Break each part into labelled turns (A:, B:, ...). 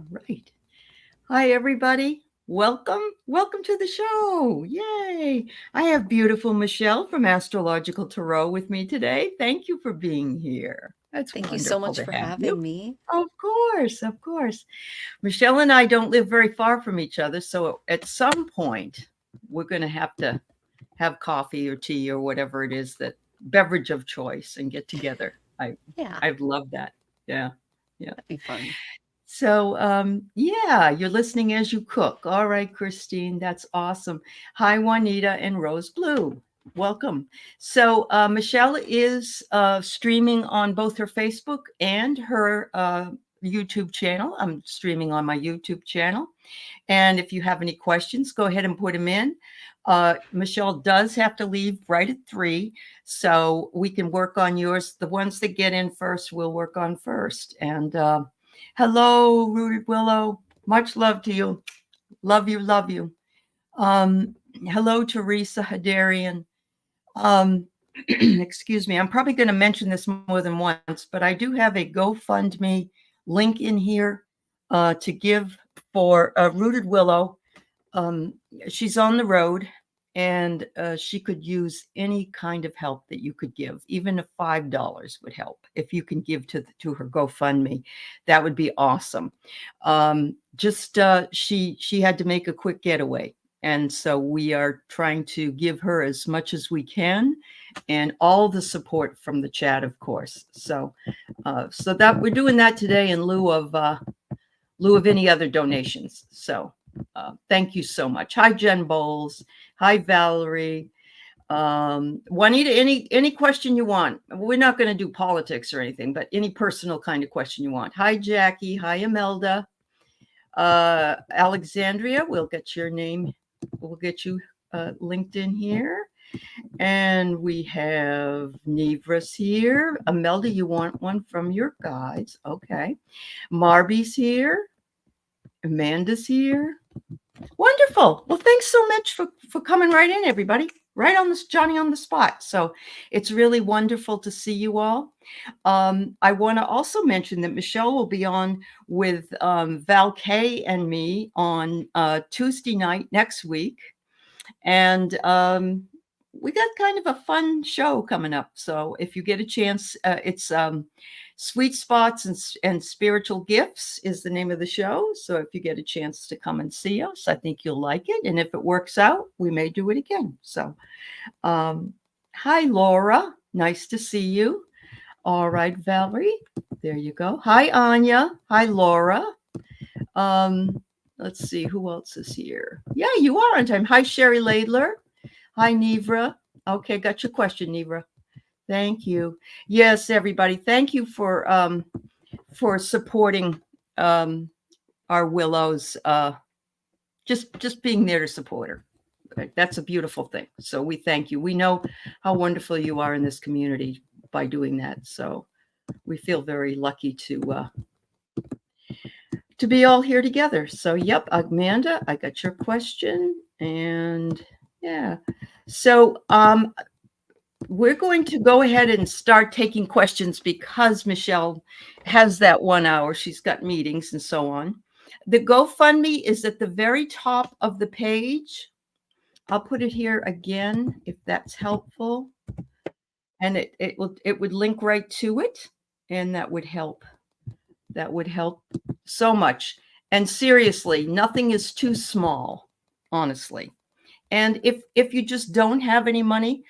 A: All right. Hi, everybody. Welcome. Welcome to the show. Yay. I have beautiful Michelle from Astrological Tarot with me today. Thank you for being here. That's
B: Thank you so
A: wonderful
B: much
A: to
B: for
A: have you.
B: having me.
A: Of course. Of course. Michelle and I don't live very far from each other. So at some point, we're going to have coffee or tea or whatever it is that beverage of choice and get together.
B: Yeah,
A: I'd love that. Yeah. Yeah.
B: that'd be fun.
A: So, yeah, you're listening as you cook. All right, Christine, that's awesome. Hi, Juanita and Rose Blue. Welcome. So, Michelle is streaming on both her Facebook and her YouTube channel. I'm streaming on my YouTube channel. And if you have any questions, go ahead and put them in. Michelle does have to leave right at 3, so we can work on yours. The ones that get in first, we'll work on first. And hello, Rooted Willow. Much love to you. Love you, love you. Um, hello, Teresa Hadarian. Excuse me. I'm probably going to mention this more than once, but I do have a GoFundMe link in here to give for Rooted Willow. She's on the road and she could use any kind of help that you could give. Even if $5 would help. If you can give to her GoFundMe, that would be awesome. She had to make a quick getaway. And so we are trying to give her as much as we can and all the support from the chat, of course. So that we're doing that today in lieu of any other donations. So thank you so much. Hi, Jen Bowles. Hi, Valerie. Juanita, any question you want. We're not going to do politics or anything, but any personal kind of question you want. Hi, Jackie. Hi, Imelda. Alexandria, we'll get your name. We'll get you linked in here. And we have Nevra's here. Imelda, you want one from your guides. Okay. Marby's here. Amanda's here. Wonderful. Well, thanks so much for coming right in, everybody. Right on this, Johnny on the spot. So it's really wonderful to see you all. I want to also mention that Michelle will be on with Val Kay and me on Tuesday night next week. And we got kind of a fun show coming up. So if you get a chance, it's Sweet Spots and Spiritual Gifts is the name of the show. So if you get a chance to come and see us, I think you'll like it. And if it works out, we may do it again. So hi, Laura. Nice to see you. All right, Valerie. There you go. Hi, Anya. Hi, Laura. Let's see who else is here. Yeah, you are on time. Hi, Sherry Laidler. Hi, Nevra. Okay, got your question, Nevra. Thank you. Yes, everybody. Thank you for supporting our Willows. Just being there to support her. That's a beautiful thing. So we thank you. We know how wonderful you are in this community by doing that. So we feel very lucky to be all here together. So, yep, Amanda, I got your question. And yeah, so we're going to go ahead and start taking questions because Michelle has that 1 hour. She's got meetings and so on. The GoFundMe is at the very top of the page. I'll put it here again if that's helpful. And it would link right to it, and that would help. That would help so much. And seriously, nothing is too small, honestly. And if you just don't have any money,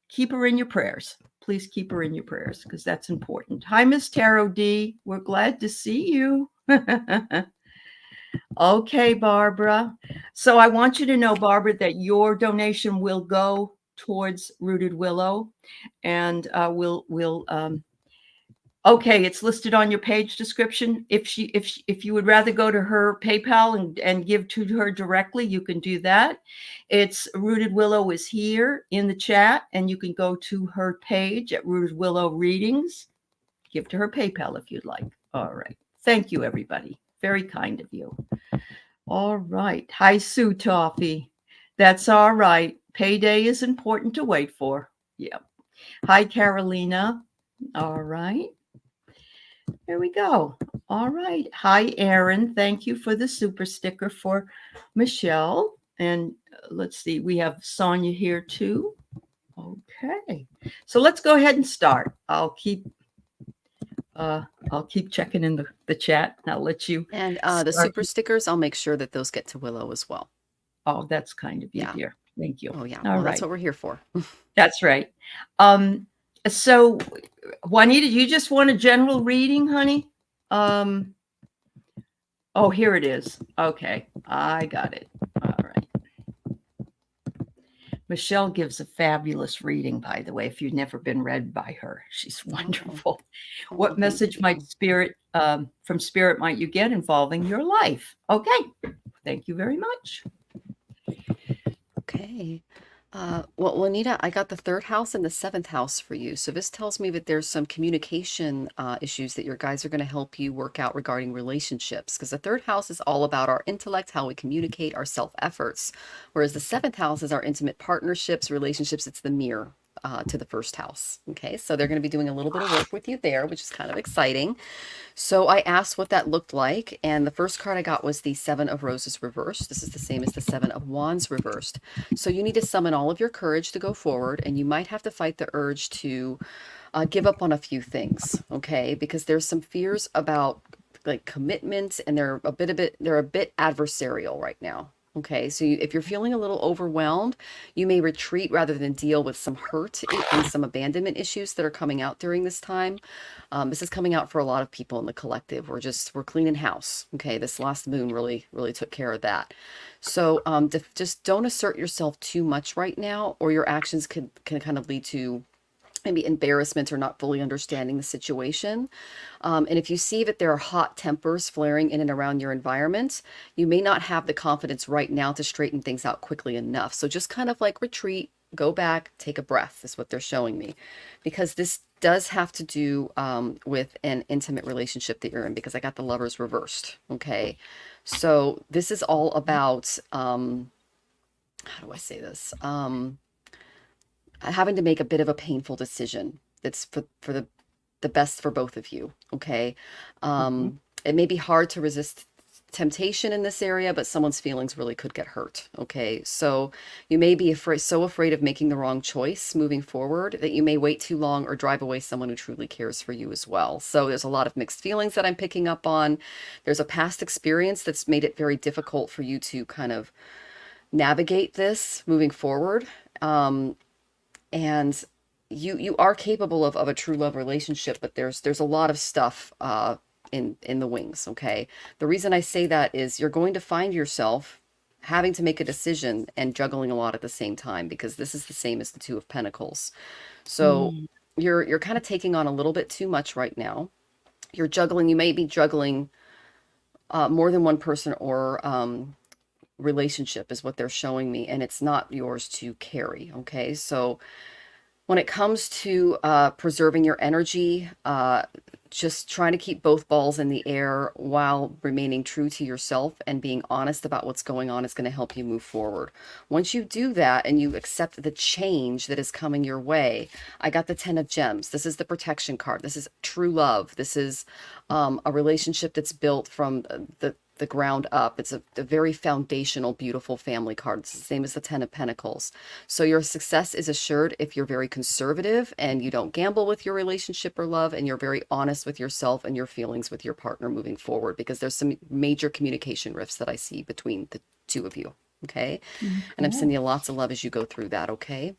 A: keep her in your prayers. Please keep her in your prayers because that's important. Hi, Miss Tarot D. We're glad to see you. Okay, Barbara. So I want you to know, Barbara, that your donation will go towards Rooted Willow, and okay, it's listed on your page description. If you would rather go to her PayPal and give to her directly, you can do that. It's Rooted Willow is here in the chat, and you can go to her page at Rooted Willow Readings. Give to her PayPal if you'd like. All right. Thank you, everybody. Very kind of you. All right. Hi, Sue Toffee. That's all right. Payday is important to wait for. Yeah. Hi, Carolina. All right. There we go. All right. Hi, Aaron. Thank you for the super sticker for Michelle. And let's see, we have Sonia here too. Okay. So let's go ahead and start. I'll keep checking in the chat. And I'll let you.
B: And the
A: start.
B: super stickers, I'll make sure that those get to Willow as well.
A: Oh, that's kind of you,
B: Yeah.
A: dear. Thank you.
B: Oh, yeah.
A: All
B: Well,
A: right.
B: that's what we're here for.
A: That's right. So Juanita, you just want a general reading, honey? Oh, here it is. Okay, I got it. All right. Michelle gives a fabulous reading, by the way, if you've never been read by her. She's wonderful.
B: Oh,
A: What message might from spirit might you get involving your life? Okay, thank you very much.
B: Okay. Well, Anita, I got the 3rd house and the 7th house for you. So this tells me that there's some communication issues that your guys are going to help you work out regarding relationships. Because the 3rd house is all about our intellect, how we communicate, our self-efforts. Whereas the 7th house is our intimate partnerships, relationships. It's the mirror to the 1st house. Okay, so they're going to be doing a little bit of work with you there, which is kind of exciting. So I asked what that looked like, and the first card I got was the 7 of Roses reversed. This is the same as the 7 of Wands reversed. So you need to summon all of your courage to go forward, and you might have to fight the urge to give up on a few things, okay? Because there's some fears about like commitment, and they're a bit adversarial right now. Okay, so if you're feeling a little overwhelmed, you may retreat rather than deal with some hurt and some abandonment issues that are coming out during this time. This is coming out for a lot of people in the collective. We're cleaning house. Okay, this last moon really took care of that. So just don't assert yourself too much right now, or your actions can kind of lead to maybe embarrassment or not fully understanding the situation. And if you see that there are hot tempers flaring in and around your environment, you may not have the confidence right now to straighten things out quickly enough. So just kind of like retreat, go back, take a breath is what they're showing me. Because this does have to do with an intimate relationship that you're in, because I got the Lovers reversed. Okay. So this is all about, how do I say this? Having to make a bit of a painful decision that's for the best for both of you. Okay. It may be hard to resist temptation in this area, but someone's feelings really could get hurt. Okay. So you may be so afraid of making the wrong choice moving forward that you may wait too long or drive away someone who truly cares for you as well. So there's a lot of mixed feelings that I'm picking up on. There's a past experience that's made it very difficult for you to kind of navigate this moving forward. And you are capable of a true love relationship, but there's a lot of stuff in the wings. Okay, the reason I say that is you're going to find yourself having to make a decision and juggling a lot at the same time, because this is the same as the 2 of Pentacles. So you're kind of taking on a little bit too much right now. You're juggling. You may be juggling more than one person or relationship is what they're showing me, and it's not yours to carry. Okay, so when it comes to preserving your energy, just trying to keep both balls in the air while remaining true to yourself and being honest about what's going on is going to help you move forward. Once you do that and you accept the change that is coming your way, I got the 10 of Gems. This is the protection card. This is true love. This is a relationship that's built from the ground up. It's a very foundational, beautiful family card. It's the same as the 10 of Pentacles. So your success is assured if you're very conservative and you don't gamble with your relationship or love, and you're very honest with yourself and your feelings with your partner moving forward, because there's some major communication rifts that I see between the 2 of you. Okay. And I'm sending you lots of love as you go through that. Okay.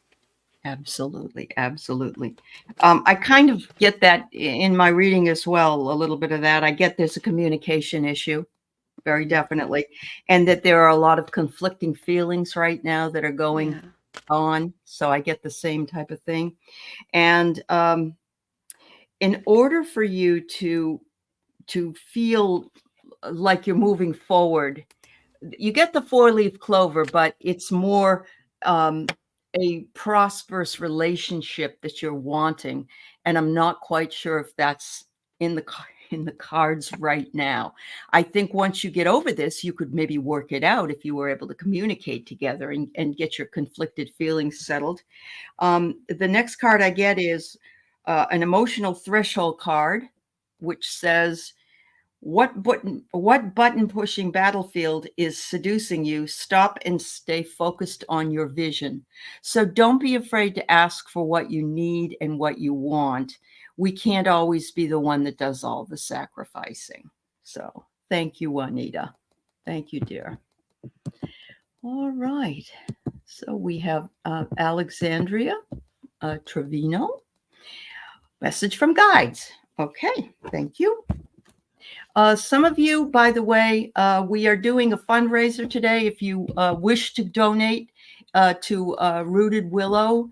A: Absolutely. Absolutely. I kind of get that in my reading as well, a little bit of that. I get there's a communication issue. Very definitely. And that there are a lot of conflicting feelings right now that are going on. So I get the same type of thing. And in order for you to feel like you're moving forward, you get the 4-leaf clover, but it's more a prosperous relationship that you're wanting. And I'm not quite sure if that's in the cards right now. I think once you get over this, you could maybe work it out if you were able to communicate together and get your conflicted feelings settled. The next card I get is an emotional threshold card, which says, What button pushing battlefield is seducing you? Stop and stay focused on your vision. So don't be afraid to ask for what you need and what you want. We can't always be the one that does all the sacrificing. So thank you, Juanita. Thank you, dear. All right. So we have Alexandria Trevino. Message from guides. Okay, thank you. Some of you, by the way, we are doing a fundraiser today. If you wish to donate to Rooted Willow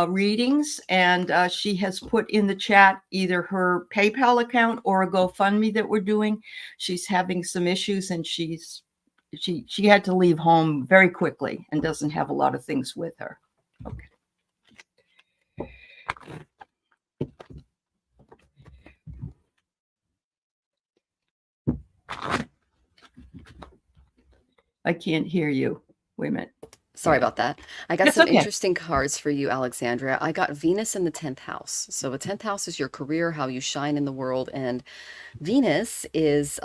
A: readings, and she has put in the chat either her PayPal account or a GoFundMe that we're doing. She's having some issues, and she had to leave home very quickly and doesn't have a lot of things with her. Okay. I can't hear you. Wait a minute.
B: Sorry about that. I got
A: That's
B: some
A: okay.
B: interesting cards for you, Alexandria. I got Venus in the 10th house. So the 10th house is your career, how you shine in the world. And Venus is,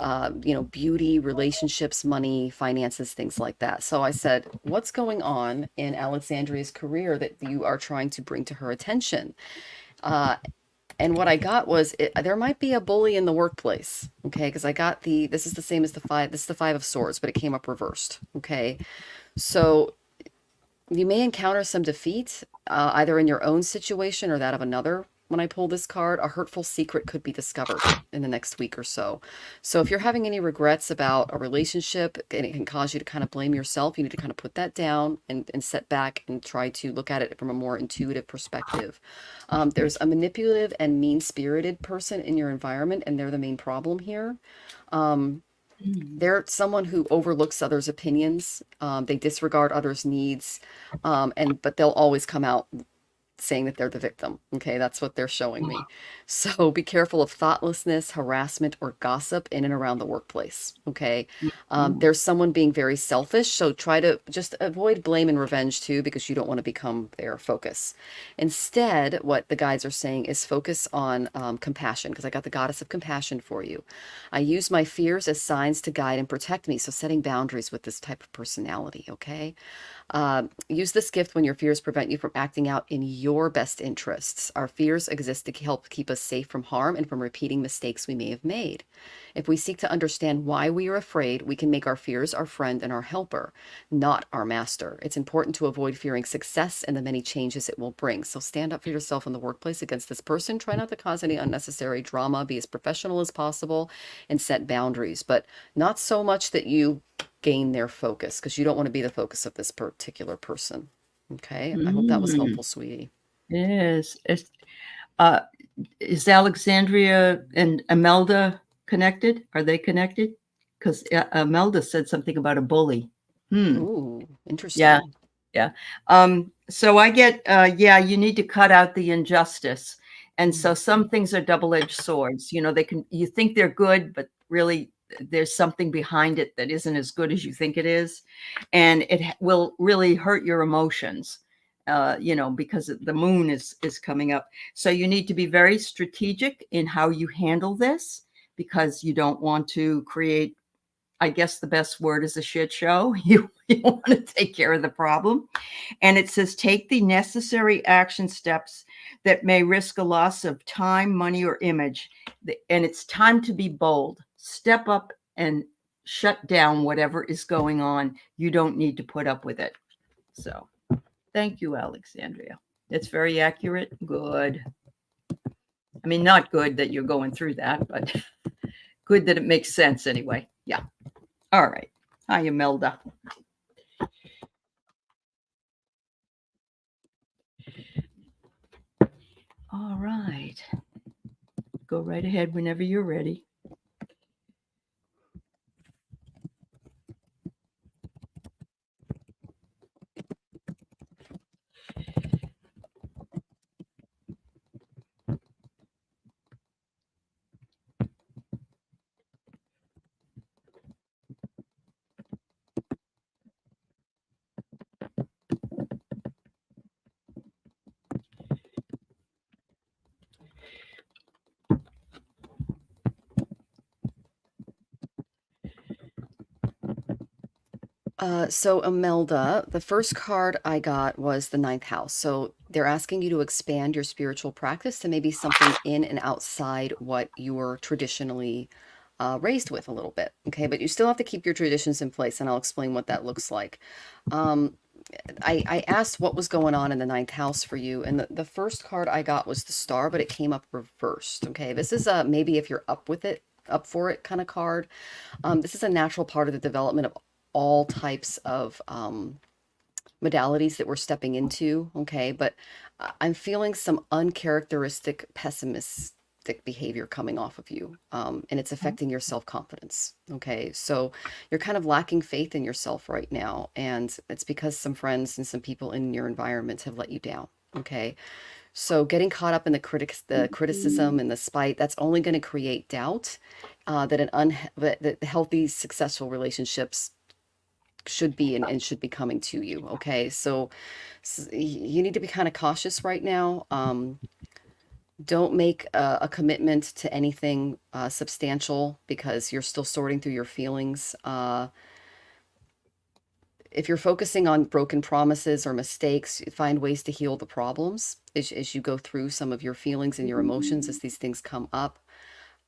B: beauty, relationships, money, finances, things like that. So I said, what's going on in Alexandria's career that you are trying to bring to her attention? And what I got was there might be a bully in the workplace. Okay. Because I got this is the same as this is the 5 of Swords, but it came up reversed. Okay. So you may encounter some defeat, either in your own situation or that of another. When I pull this card, a hurtful secret could be discovered in the next week or so. So if you're having any regrets about a relationship and it can cause you to kind of blame yourself, you need to kind of put that down and set back and try to look at it from a more intuitive perspective. There's a manipulative and mean-spirited person in your environment, and they're the main problem here. They're someone who overlooks others' opinions. They disregard others' needs, but they'll always come out saying that they're the victim. Okay, that's what they're showing me. So be careful of thoughtlessness, harassment, or gossip in and around the workplace. Okay, there's someone being very selfish, so try to just avoid blame and revenge too, because you don't want to become their focus. Instead, what the guides are saying is focus on compassion, because I got the goddess of compassion for you. I use my fears as signs to guide and protect me. So setting boundaries with this type of personality. Okay. Use this gift when your fears prevent you from acting out in your best interests. Our fears exist to help keep us safe from harm and from repeating mistakes we may have made. If we seek to understand why we are afraid, we can make our fears our friend and our helper, not our master. It's important to avoid fearing success and the many changes it will bring. So stand up for yourself in the workplace against this person. Try not to cause any unnecessary drama. Be as professional as possible and set boundaries, but not so much that you gain their focus, because you don't want to be the focus of this particular person. Okay. I hope that was helpful, sweetie.
A: Yes. Is Alexandria and Imelda connected? Are they connected? Because Imelda said something about a bully.
B: Ooh, interesting.
A: Yeah. Yeah. So I get, you need to cut out the injustice. And so some things are double-edged swords. You think they're good, but really there's something behind it that isn't as good as you think it is. And it will really hurt your emotions, because the moon is coming up. So you need to be very strategic in how you handle this, because you don't want to create, I guess the best word is a shit show. You want to take care of the problem. And it says, take the necessary action steps that may risk a loss of time, money, or image. And it's time to be bold. Step up and shut down whatever is going on. You don't need to put up with it. So thank you, Alexandria. It's very accurate. Good. I mean, not good that you're going through that, but good that it makes sense anyway. Yeah. All right. Hi, Imelda. All right. Go right ahead whenever you're ready.
B: So Imelda, the first card I got was the ninth house. So they're asking you to expand your spiritual practice to maybe something in and outside what you were traditionally raised with a little bit. Okay, but you still have to keep your traditions in place, and I'll explain what that looks like. Um, I asked what was going on in the ninth house for you, and the first card I got was the star, but it came up reversed. Okay, this is maybe if you're up with it, up for it kind of card. This is a natural part of the development of all types of modalities that we're stepping into. Okay, but I'm feeling some uncharacteristic pessimistic behavior coming off of you, and it's affecting your self-confidence. Okay, so you're kind of lacking faith in yourself right now, and it's because some friends and some people in your environment have let you down. Okay, so getting caught up in the criticism and the spite, that's only going to create doubt that healthy, successful relationships should be and should be coming to you. Okay, so you need to be kind of cautious right now. Don't make a commitment to anything substantial because you're still sorting through your feelings. If you're focusing on broken promises or mistakes, find ways to heal the problems as you go through some of your feelings and your emotions as these things come up.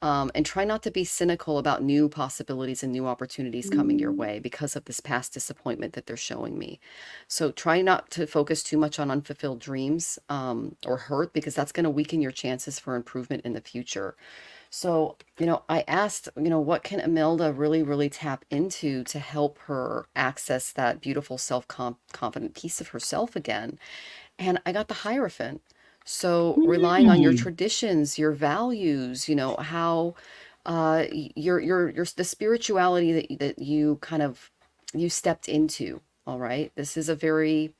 B: And try not to be cynical about new possibilities and new opportunities coming your way because of this past disappointment that they're showing me. So try not to focus too much on unfulfilled dreams or hurt, because that's going to weaken your chances for improvement in the future. So, I asked, what can Imelda really, really tap into to help her access that beautiful self-confident piece of herself again? And I got the Hierophant. So relying on your
A: Mm.
B: traditions, your values, how your the spirituality that you kind of you stepped into. All right. This is a very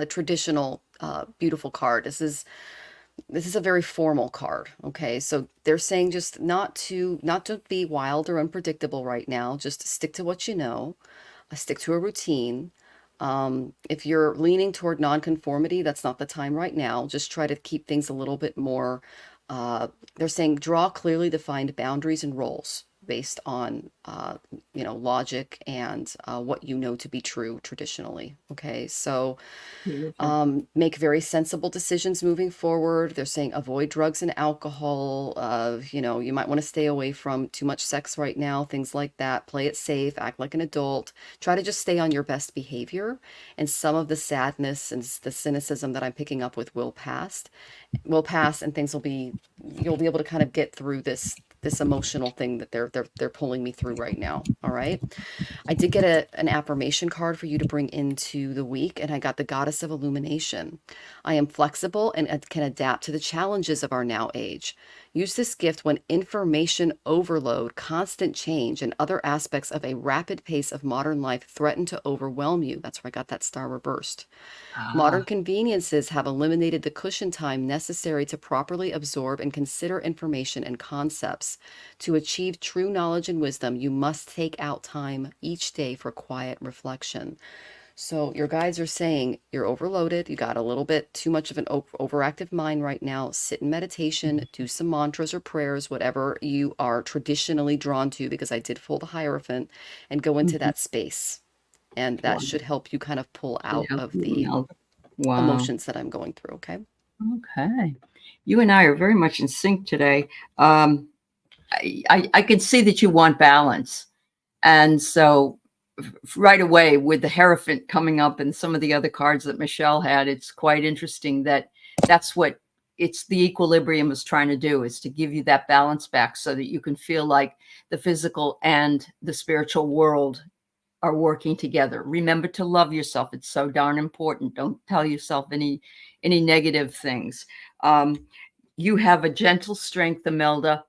B: traditional, beautiful card. This is a very formal card. Okay. So they're saying just not to be wild or unpredictable right now. Just to stick to what you know, stick to a routine. If you're leaning toward nonconformity, that's not the time right now. Just try to keep things a little bit more. They're saying draw clearly defined boundaries and roles based on, logic and what you know to be true traditionally. Okay, so
A: Beautiful.
B: make very sensible decisions moving forward. They're saying avoid drugs and alcohol. You might want to stay away from too much sex right now, things like that. Play it safe, act like an adult. Try to just stay on your best behavior. And some of the sadness and the cynicism that I'm picking up with will pass, and you'll be able to kind of get through this emotional thing that they're pulling me through right now. All right. I did get an affirmation card for you to bring into the week, and I got the Goddess of Illumination. I am flexible and can adapt to the challenges of our now age. Use this gift when information overload, constant change, and other aspects of a rapid pace of modern life threaten to overwhelm you. That's where I got that star reversed. Modern
A: Ah,
B: conveniences have eliminated the cushion time necessary to properly absorb and consider information and concepts. To achieve true knowledge and wisdom, you must take out time each day for quiet reflection. So your guides are saying you're overloaded. You got a little bit too much of an overactive mind right now. Sit in meditation, do some mantras or prayers, whatever you are traditionally drawn to, because I did pull the Hierophant, and go into
A: mhm.
B: that space. And that should
A: Wonderful.
B: help you kind of pull
A: Should
B: out
A: help
B: of
A: you,
B: the
A: Imelda. Wow.
B: emotions that I'm going through. Okay.
A: Okay. You and I are very much in sync today. I can see that you want balance. And so right away with the Hierophant coming up and some of the other cards that Michelle had, it's quite interesting that that's what it's the equilibrium is trying to do, is to give you that balance back so that you can feel like the physical and the spiritual world are working together. Remember to love yourself. It's so darn important. Don't tell yourself any negative things. You have a gentle strength, Imelda,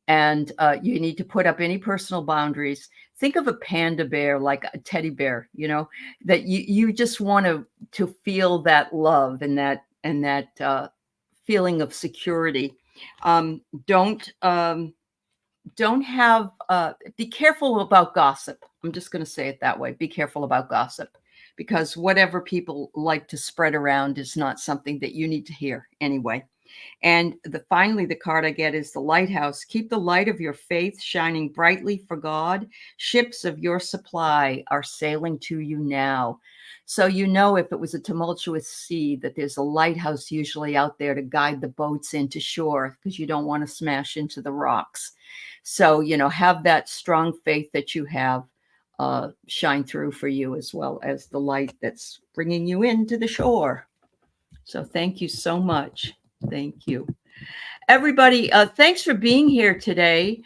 A: and you need to put up any personal boundaries. Think of a panda bear like a teddy bear, that you just want to feel that love and that feeling of security. Don't have be careful about gossip. I'm just going to say it that way. Be careful about gossip, because whatever people like to spread around is not something that you need to hear anyway. And finally, the card I get is the lighthouse. Keep the light of your faith shining brightly for God. Ships of your supply are sailing to you now. So, if it was a tumultuous sea, that there's a lighthouse usually out there to guide the boats into shore, because you don't want to smash into the rocks. So, have that strong faith that you have shine through for you, as well as the light that's bringing you into the shore. So thank you so much. Thank you. Everybody, thanks for being here today.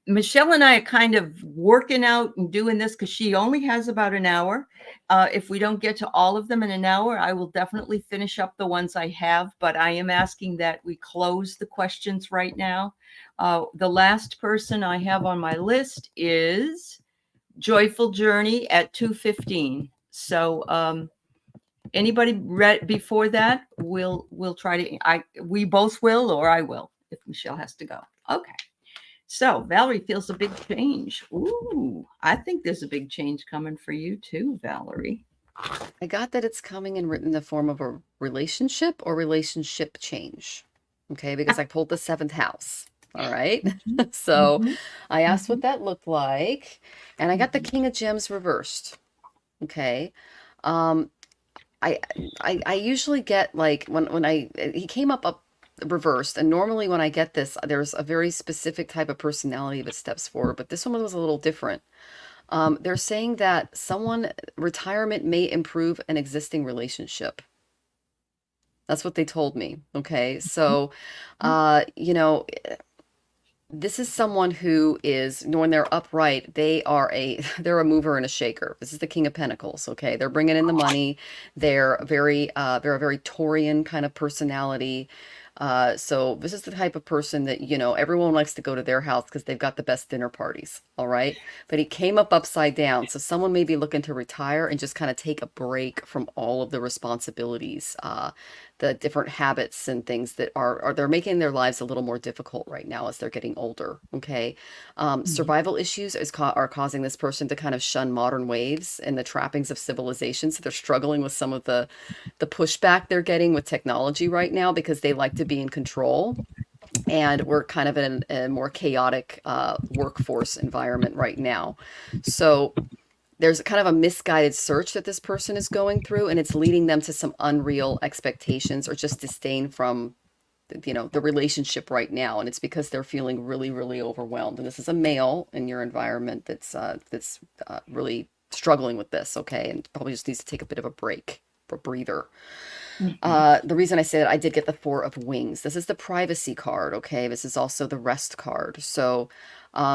A: Michelle and I are kind of working out and doing this because she only has about an hour. If we don't get to all of them in an hour, I will definitely finish up the ones I have, but I am asking that we close the questions right now. The last person I have on my list is Joyful Journey at 2:15. So, anybody read before that? We'll try to. We both will, or I will if Michelle has to go. Okay. So Valerie feels a big change. Ooh, I think there's a big change coming for you too, Valerie.
B: I got that it's coming in the form of a relationship or relationship change. Okay, because I pulled the seventh house. All right. So I asked what that looked like, and I got the King of Gems reversed. Okay. Um, I usually get like when he came up reversed, and normally when I get this, there's a very specific type of personality that steps forward, but this one was a little different. They're saying that retirement may improve an existing relationship. That's what they told me. Okay. So, you know, this is someone who is, when they're upright, they're a mover and a shaker. This is the King of Pentacles. Okay. They're bringing in the money. They're a very Taurian kind of personality. So this is the type of person that, everyone likes to go to their house because they've got the best dinner parties. All right. But he came up upside down. So someone may be looking to retire and just kind of take a break from all of the responsibilities, the different habits and things that they're making their lives a little more difficult right now as they're getting older. Okay. Survival issues are causing this person to kind of shun modern ways and the trappings of civilization. So they're struggling with some of the pushback they're getting with technology right now because they like to be in control. And we're kind of in a more chaotic workforce environment right now. So there's kind of a misguided search that this person is going through, and it's leading them to some unreal expectations or just disdain from the relationship right now. And it's because they're feeling really, really overwhelmed. And this is a male in your environment that's really struggling with this. Okay. And probably just needs to take a bit of a break, a breather. The reason I say that, I did get the Four of Wings. This is the privacy card. Okay. This is also the rest card. So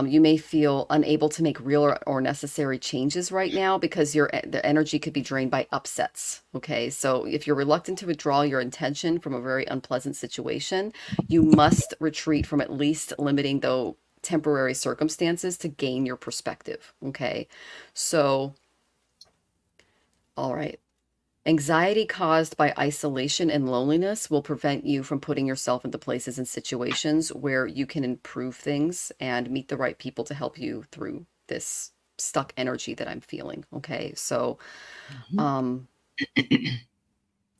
B: you may feel unable to make real or necessary changes right now because the energy could be drained by upsets. Okay. So if you're reluctant to withdraw your intention from a very unpleasant situation, you must retreat from at least limiting though temporary circumstances to gain your perspective. Okay. So, all right. Anxiety caused by isolation and loneliness will prevent you from putting yourself into places and situations where you can improve things and meet the right people to help you through this stuck energy that I'm feeling. Okay. So,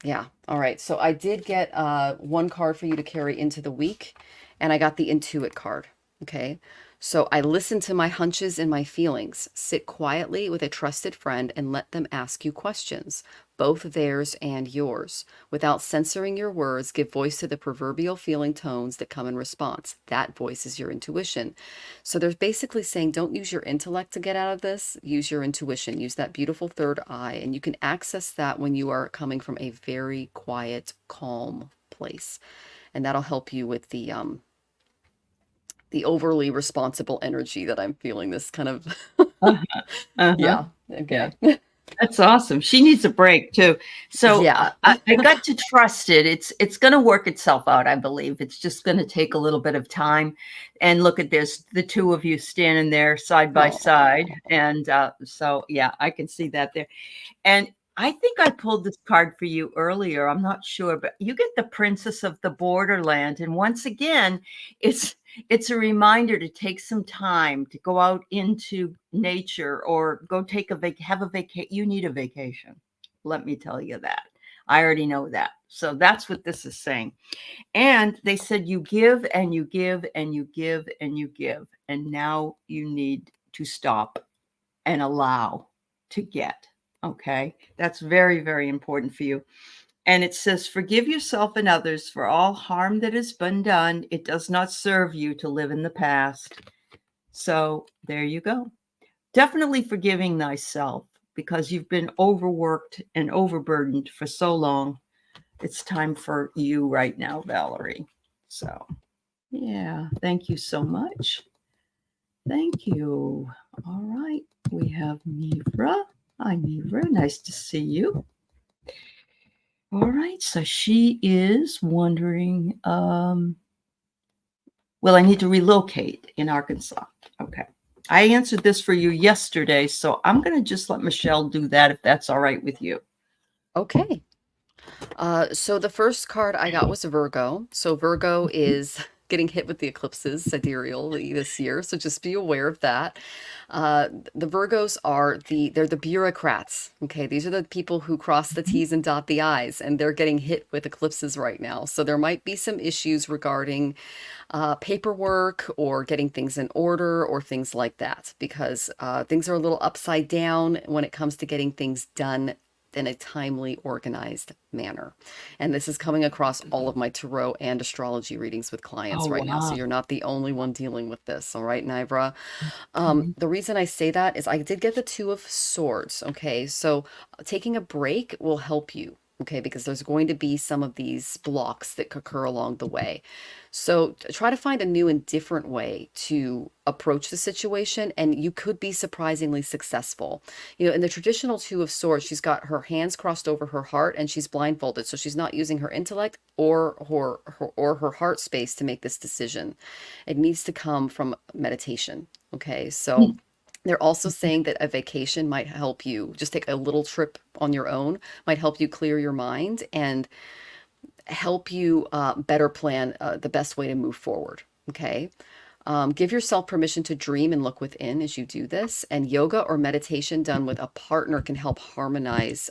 B: yeah. All right. So I did get one card for you to carry into the week, and I got the Intuit card. Okay. So I listen to my hunches and my feelings. Sit quietly with a trusted friend and let them ask you questions, both theirs and yours. Without censoring your words, give voice to the proverbial feeling tones that come in response. That voice is your intuition. So they're basically saying, don't use your intellect to get out of this. Use your intuition. Use that beautiful third eye. And you can access that when you are coming from a very quiet, calm place. And that'll help you with the overly responsible energy that I'm feeling. This kind of, yeah. Okay.
A: Yeah. That's awesome. She needs a break too. So
B: yeah.
A: I got to trust it. It's going to work itself out, I believe. It's just going to take a little bit of time. And look at this, the two of you standing there side by side. And so, yeah, I can see that there. And I think I pulled this card for you earlier. I'm not sure, but you get the Princess of the Borderland. And once again, it's a reminder to take some time to go out into nature or go have a vacation. You need a vacation. Let me tell you that. I already know that. So that's what this is saying. And they said you give and you give and you give and you give. And now you need to stop and allow to get. Okay. That's very, very important for you. And it says, forgive yourself and others for all harm that has been done. It does not serve you to live in the past. So there you go. Definitely forgiving thyself because you've been overworked and overburdened for so long. It's time for you right now, Valerie. So, yeah, thank you so much. Thank you. All right, we have Nivra. Hi, Nivra. Nice to see you. All right, so she is wondering, will I need to relocate in Arkansas? Okay. I answered this for you yesterday, so I'm going to just let Michelle do that if that's all right with you.
B: Okay. So the first card I got was Virgo. So Virgo is getting hit with the eclipses sidereally this year, so just be aware of that. The Virgos are they're the bureaucrats. Okay, these are the people who cross the T's and dot the I's, and they're getting hit with eclipses right now. So there might be some issues regarding paperwork or getting things in order or things like that, because things are a little upside down when it comes to getting things done in a timely, organized manner. And this is coming across all of my tarot and astrology readings with clients right now. So you're not the only one dealing with this. All right, Nivra. The reason I say that is I did get the Two of Swords. Okay. So taking a break will help you. Okay, because there's going to be some of these blocks that occur along the way. So try to find a new and different way to approach the situation, and you could be surprisingly successful. You know, in the traditional Two of Swords, she's got her hands crossed over her heart and she's blindfolded. So she's not using her intellect or her heart space to make this decision. It needs to come from meditation. Okay, so they're also saying that a vacation might help you. Just take a little trip on your own, might help you clear your mind and help you better plan the best way to move forward. Okay. Give yourself permission to dream and look within as you do this. And yoga or meditation done with a partner can help harmonize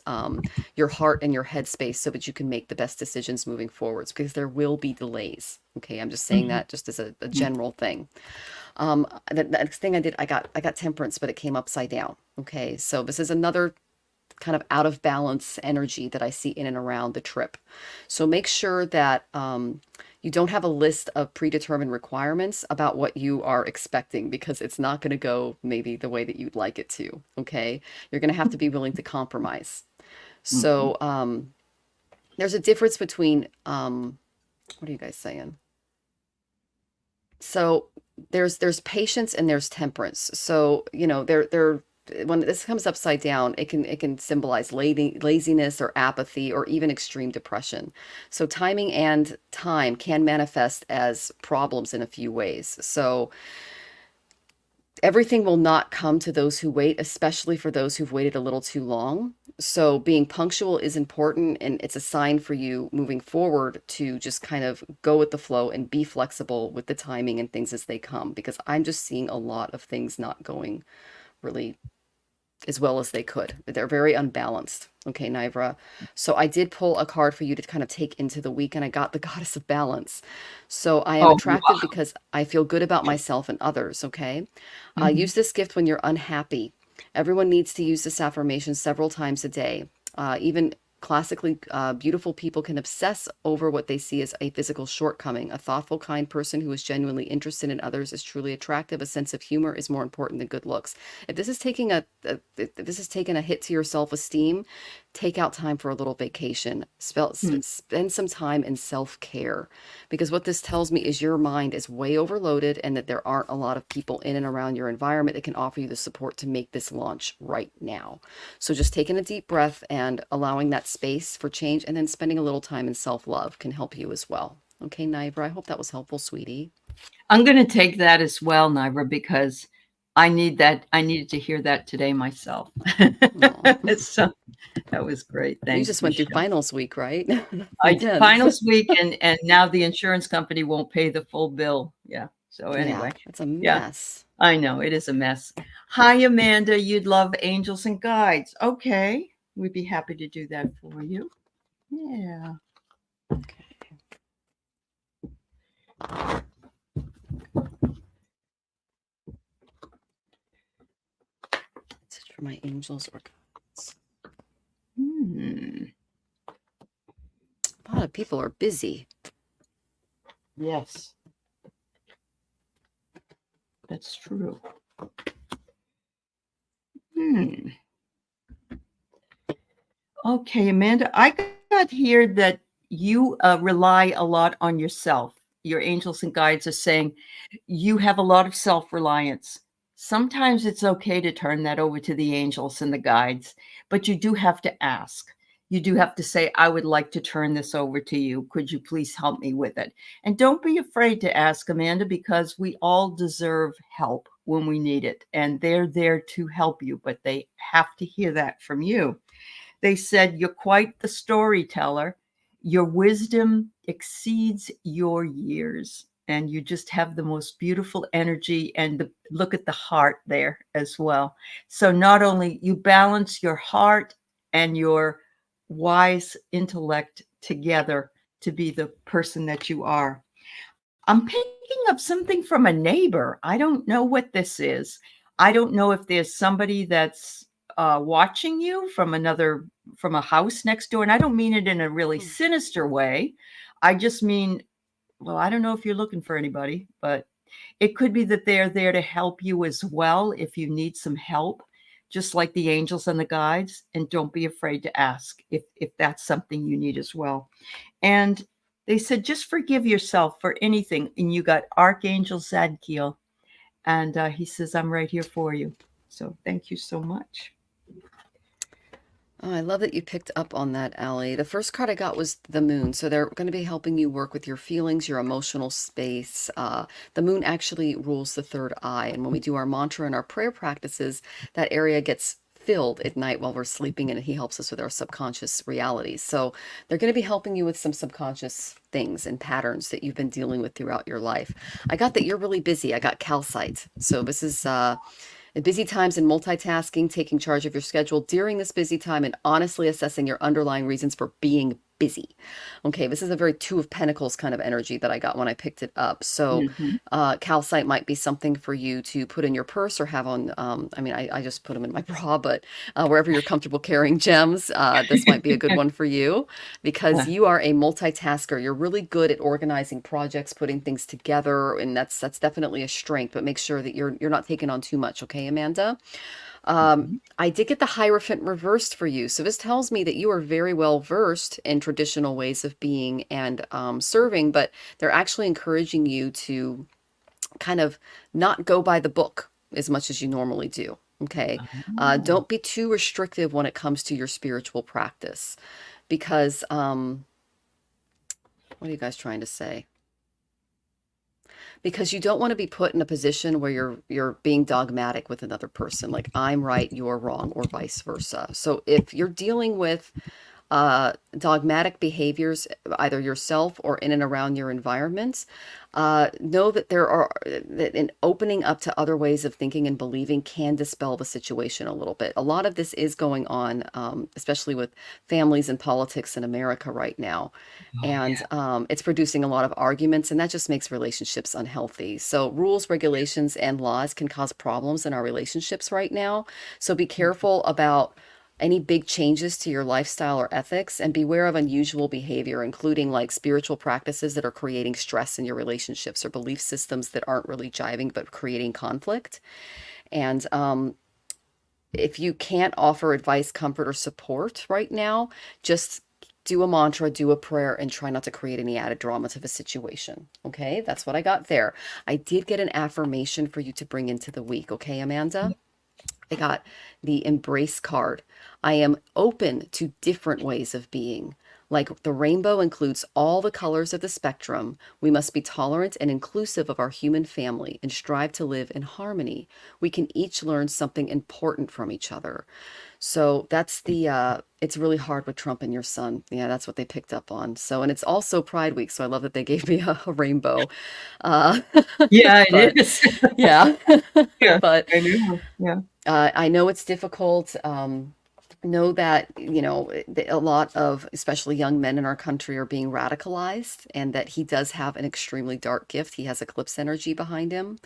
B: your heart and your headspace so that you can make the best decisions moving forwards, because there will be delays. Okay. I'm just saying that just as a general thing. The next thing I did, I got temperance, but it came upside down. Okay. So this is another kind of out of balance energy that I see in and around the trip. So make sure that you don't have a list of predetermined requirements about what you are expecting, because it's not going to go maybe the way that you'd like it to. Okay. You're going to have to be willing to compromise. So there's a difference between, what are you guys saying? So there's patience and there's temperance. So, you know, they're when this comes upside down, it can symbolize laziness or apathy or even extreme depression. So timing and time can manifest as problems in a few ways. So everything will not come to those who wait, especially for those who've waited a little too long. So being punctual is important, and it's a sign for you moving forward to just kind of go with the flow and be flexible with the timing and things as they come, because I'm just seeing a lot of things not going really as well as they could. They're very unbalanced. Okay, Nivra. So I did pull a card for you to kind of take into the week, and I got the Goddess of Balance. So I am attracted because I feel good about myself and others. Okay. Use this gift when you're unhappy. Everyone needs to use this affirmation several times a day. Even classically beautiful people can obsess over what they see as a physical shortcoming. A thoughtful, kind person who is genuinely interested in others is truly attractive. A sense of humor is more important than good looks. If this is taking a hit to your self-esteem, take out time for a little vacation. Spend some time in self-care, because what this tells me is your mind is way overloaded and that there aren't a lot of people in and around your environment that can offer you the support to make this launch right now. So just taking a deep breath and allowing that space for change, and then spending a little time in self-love can help you as well. Okay, Nivra, I hope that was helpful, sweetie.
A: I'm going to take that as well, Nivra, because I needed to hear that today myself. So that was great. Thanks.
B: You just went through finals week, right?
A: Finals week, and now the insurance company won't pay the full bill. Yeah. So anyway,
B: it's a mess.
A: Yeah, I know it is a mess. Hi, Amanda. You'd love angels and guides. Okay. We'd be happy to do that for you. Yeah.
B: Okay. Message for my angels or guides.
A: Hmm.
B: A lot of people are busy.
A: Yes. That's true. Okay, Amanda, I got here that you rely a lot on yourself. Your angels and guides are saying you have a lot of self-reliance. Sometimes it's okay to turn that over to the angels and the guides, but you do have to ask. You do have to say, I would like to turn this over to you. Could you please help me with it? And don't be afraid to ask, Amanda, because we all deserve help when we need it. And they're there to help you, but they have to hear that from you. They said, you're quite the storyteller. Your wisdom exceeds your years. And you just have the most beautiful energy, and look at the heart there as well. So not only you balance your heart and your wise intellect together to be the person that you are. I'm picking up something from a neighbor. I don't know what this is. I don't know if there's somebody that's watching you from a house next door. And I don't mean it in a really sinister way. I just mean, well, I don't know if you're looking for anybody, but it could be that they're there to help you as well if you need some help, just like the angels and the guides. And don't be afraid to ask if that's something you need as well. And they said, just forgive yourself for anything. And you got Archangel Zadkiel. And he says, I'm right here for you. So thank you so much.
B: Oh, I love that you picked up on that, Aley. The first card I got was the moon. So they're going to be helping you work with your feelings, your emotional space. The moon actually rules the third eye. And when we do our mantra and our prayer practices, that area gets filled at night while we're sleeping, and he helps us with our subconscious realities. So they're going to be helping you with some subconscious things and patterns that you've been dealing with throughout your life. I got that you're really busy. I got calcite. So this is at busy times and multitasking, taking charge of your schedule during this busy time, and honestly assessing your underlying reasons for being busy. Okay, this is a very Two of Pentacles kind of energy that I got when I picked it up. So calcite might be something for you to put in your purse or have on, I just put them in my bra, but wherever you're comfortable carrying gems, this might be a good one for you because you are a multitasker. You're really good at organizing projects, putting things together, and that's definitely a strength, but make sure that you're not taking on too much, okay, Amanda? I did get the Hierophant reversed for you. So this tells me that you are very well versed in traditional ways of being and serving, but they're actually encouraging you to kind of not go by the book as much as you normally do. Okay. Don't be too restrictive when it comes to your spiritual practice because, what are you guys trying to say? Because you don't want to be put in a position where you're being dogmatic with another person, like I'm right, you're wrong, or vice versa. So if you're dealing with dogmatic behaviors, either yourself or in and around your environments, know that that in opening up to other ways of thinking and believing can dispel the situation a little bit. A lot of this is going on, especially with families and politics in America right now. And it's producing a lot of arguments, and that just makes relationships unhealthy. So rules, regulations, and laws can cause problems in our relationships right now. So be careful about any big changes to your lifestyle or ethics, and beware of unusual behavior, including like spiritual practices that are creating stress in your relationships or belief systems that aren't really jiving but creating conflict. And if you can't offer advice, comfort, or support right now, just do a mantra, do a prayer, and try not to create any added drama to the situation. Okay, that's what I got there. I did get an affirmation for you to bring into the week. Okay, Amanda? I got the Embrace card. I am open to different ways of being. Like the rainbow includes all the colors of the spectrum, we must be tolerant and inclusive of our human family and strive to live in harmony. We can each learn something important from each other. So that's it's really hard with Trump and your son. Yeah, that's what they picked up on. So, and it's also Pride Week. So I love that they gave me a rainbow. Uh,
A: Yeah,
B: but
A: it is.
B: yeah,
A: Yeah,
B: but
A: I know. Yeah.
B: I know it's difficult. know that, a lot of, especially young men in our country, are being radicalized, and that he does have an extremely dark gift. He has eclipse energy behind him.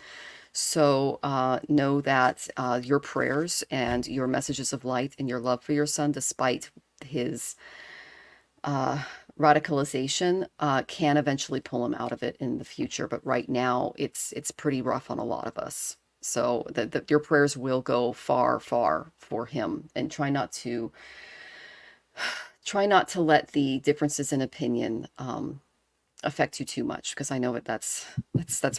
B: So know that your prayers and your messages of light and your love for your son, despite his uh, radicalization, can eventually pull him out of it in the future. But right now, it's pretty rough on a lot of us. So your prayers will go far, far for him, and try not to let the differences in opinion affect you too much, because I know that's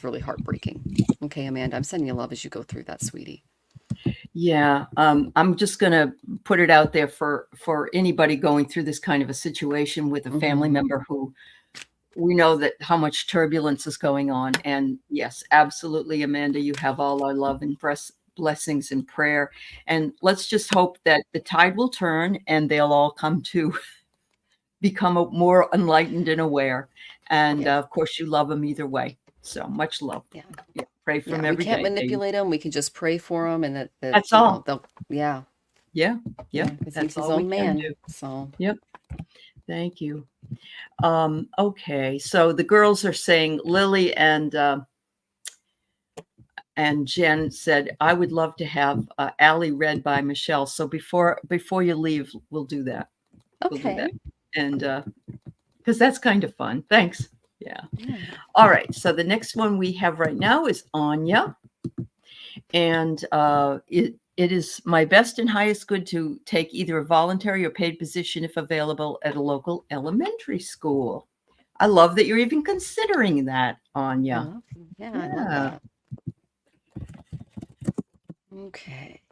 B: really heartbreaking. Okay, Amanda, I'm sending you love as you go through that, sweetie.
A: Yeah, I'm just going to put it out there for anybody going through this kind of a situation with a family
B: Mm-hmm.
A: member who we know that how much turbulence is going on. And yes, absolutely, Amanda, you have all our love and blessings and prayer. And let's just hope that the tide will turn and they'll all come to become more enlightened and aware. And
B: Yes.
A: of course, you love them either way. So much love.
B: Yeah.
A: Yeah, pray for
B: Yeah.
A: them
B: We
A: every
B: can't
A: day, baby.
B: manipulate him. We can just pray for him, and that
A: That's all.
B: they'll, yeah.
A: Yeah,
B: Yeah.
A: yeah,
B: Because he's
A: that's
B: his
A: all we
B: own
A: can
B: man.
A: do.
B: So.
A: Yep. Thank you. Okay, so the girls are saying Lily and Jen said, I would love to have Aley read by Michelle. So before you leave, we'll do that. We'll do that.
B: Okay.
A: And because that's kind of fun. Thanks. Yeah.
B: Yeah.
A: All right. So the next one we have right now is Anya. And it is my best and highest good to take either a voluntary or paid position if available at a local elementary school. I love that you're even considering that, Anya.
B: Yeah, I love
A: Yeah.
B: that. Okay.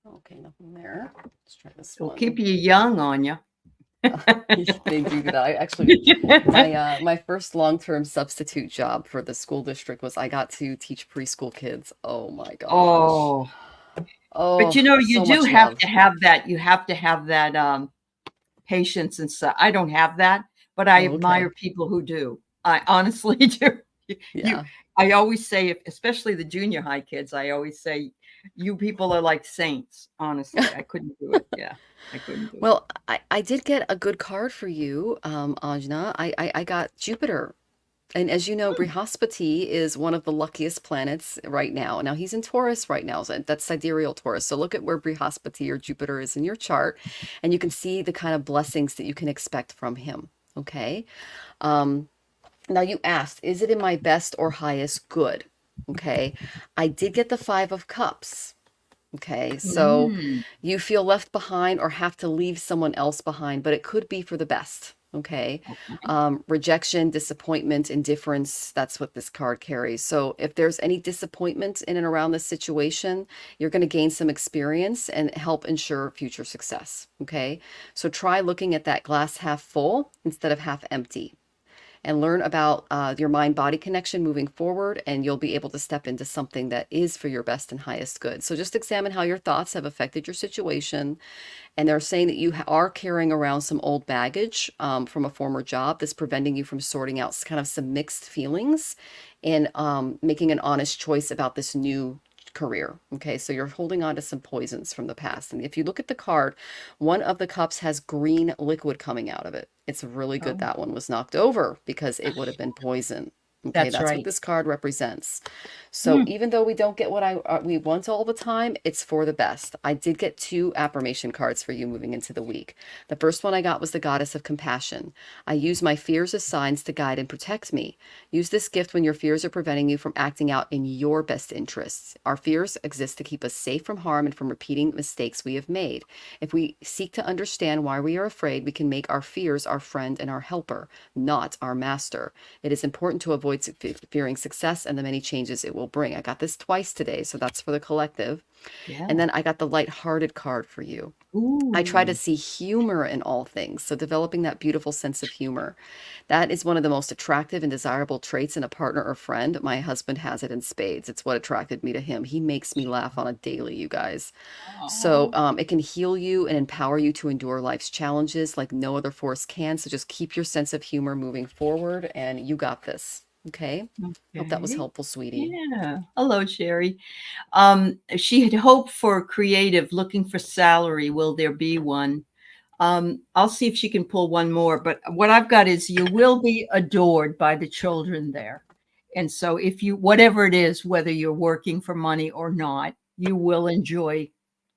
B: Okay, nothing there. Let's try this
A: It'll
B: one.
A: keep you young, Anya.
B: They do that. I actually, my first long-term substitute job for the school district was I got to teach preschool kids. Oh my gosh.
A: Oh, but
B: Oh,
A: you
B: so
A: do
B: much
A: have
B: love.
A: to have that. You have to have that patience and stuff. I don't have that, but I
B: Oh, okay.
A: admire people who do. I honestly do. You,
B: Yeah.
A: I always say, especially the junior high kids, I always say, you people are like saints. Honestly, I couldn't do it. Yeah, I couldn't do it.
B: Well, I did get a good card for you, Ajna. I got Jupiter. And as you know,
A: Hmm.
B: Brihaspati is one of the luckiest planets right now. Now he's in Taurus right now. So that's sidereal Taurus. So look at where Brihaspati or Jupiter is in your chart, and you can see the kind of blessings that you can expect from him. Okay. Um, Now you asked, is it in my best or highest good? Okay. I did get the Five of Cups. Okay. So
A: Mm.
B: you feel left behind or have to leave someone else behind, but it could be for the best. Okay.
A: Okay.
B: Rejection, disappointment, indifference. That's what this card carries. So if there's any disappointment in and around this situation, you're going to gain some experience and help ensure future success. Okay. So try looking at that glass half full instead of half empty, and learn about your mind body connection moving forward, and you'll be able to step into something that is for your best and highest good. So just examine how your thoughts have affected your situation. And they're saying that you are carrying around some old baggage from a former job that's preventing you from sorting out kind of some mixed feelings and making an honest choice about this new career. Okay, so you're holding on to some poisons from the past. And if you look at the card, one of the cups has green liquid coming out of it. It's really good
A: Oh,
B: that one was knocked over, because it would have been poison. Okay,
A: that's
B: that's what
A: right.
B: this card represents. So
A: Mm.
B: even though we don't get what we want all the time, it's for the best. I did get two affirmation cards for you moving into the week. The first one I got was the Goddess of Compassion. I use my fears as signs to guide and protect me. Use this gift when your fears are preventing you from acting out in your best interests. Our fears exist to keep us safe from harm and from repeating mistakes we have made. If we seek to understand why we are afraid, we can make our fears our friend and our helper, not our master. It is important to avoid fearing success and the many changes it will bring. I got this twice today, so that's for the collective. And
A: Yeah.
B: then I got the lighthearted card for you. I try to
A: Ooh.
B: see humor in all things. So developing that beautiful sense of humor. That is one of the most attractive and desirable traits in a partner or friend. My husband has it in spades. It's what attracted me to him. He makes me laugh on a daily, you guys. So
A: Oh.
B: it can heal you and empower you to endure life's challenges like no other force can. So just keep your sense of humor moving forward, and you got this. Okay. Hope that was
A: Okay.
B: helpful, sweetie.
A: Yeah. Hello, Sherry. She had hoped for creative, looking for salary. Will there be one? I'll see if she can pull one more, but what I've got is you will be adored by the children there. And so if you, whatever it is, whether you're working for money or not, you will enjoy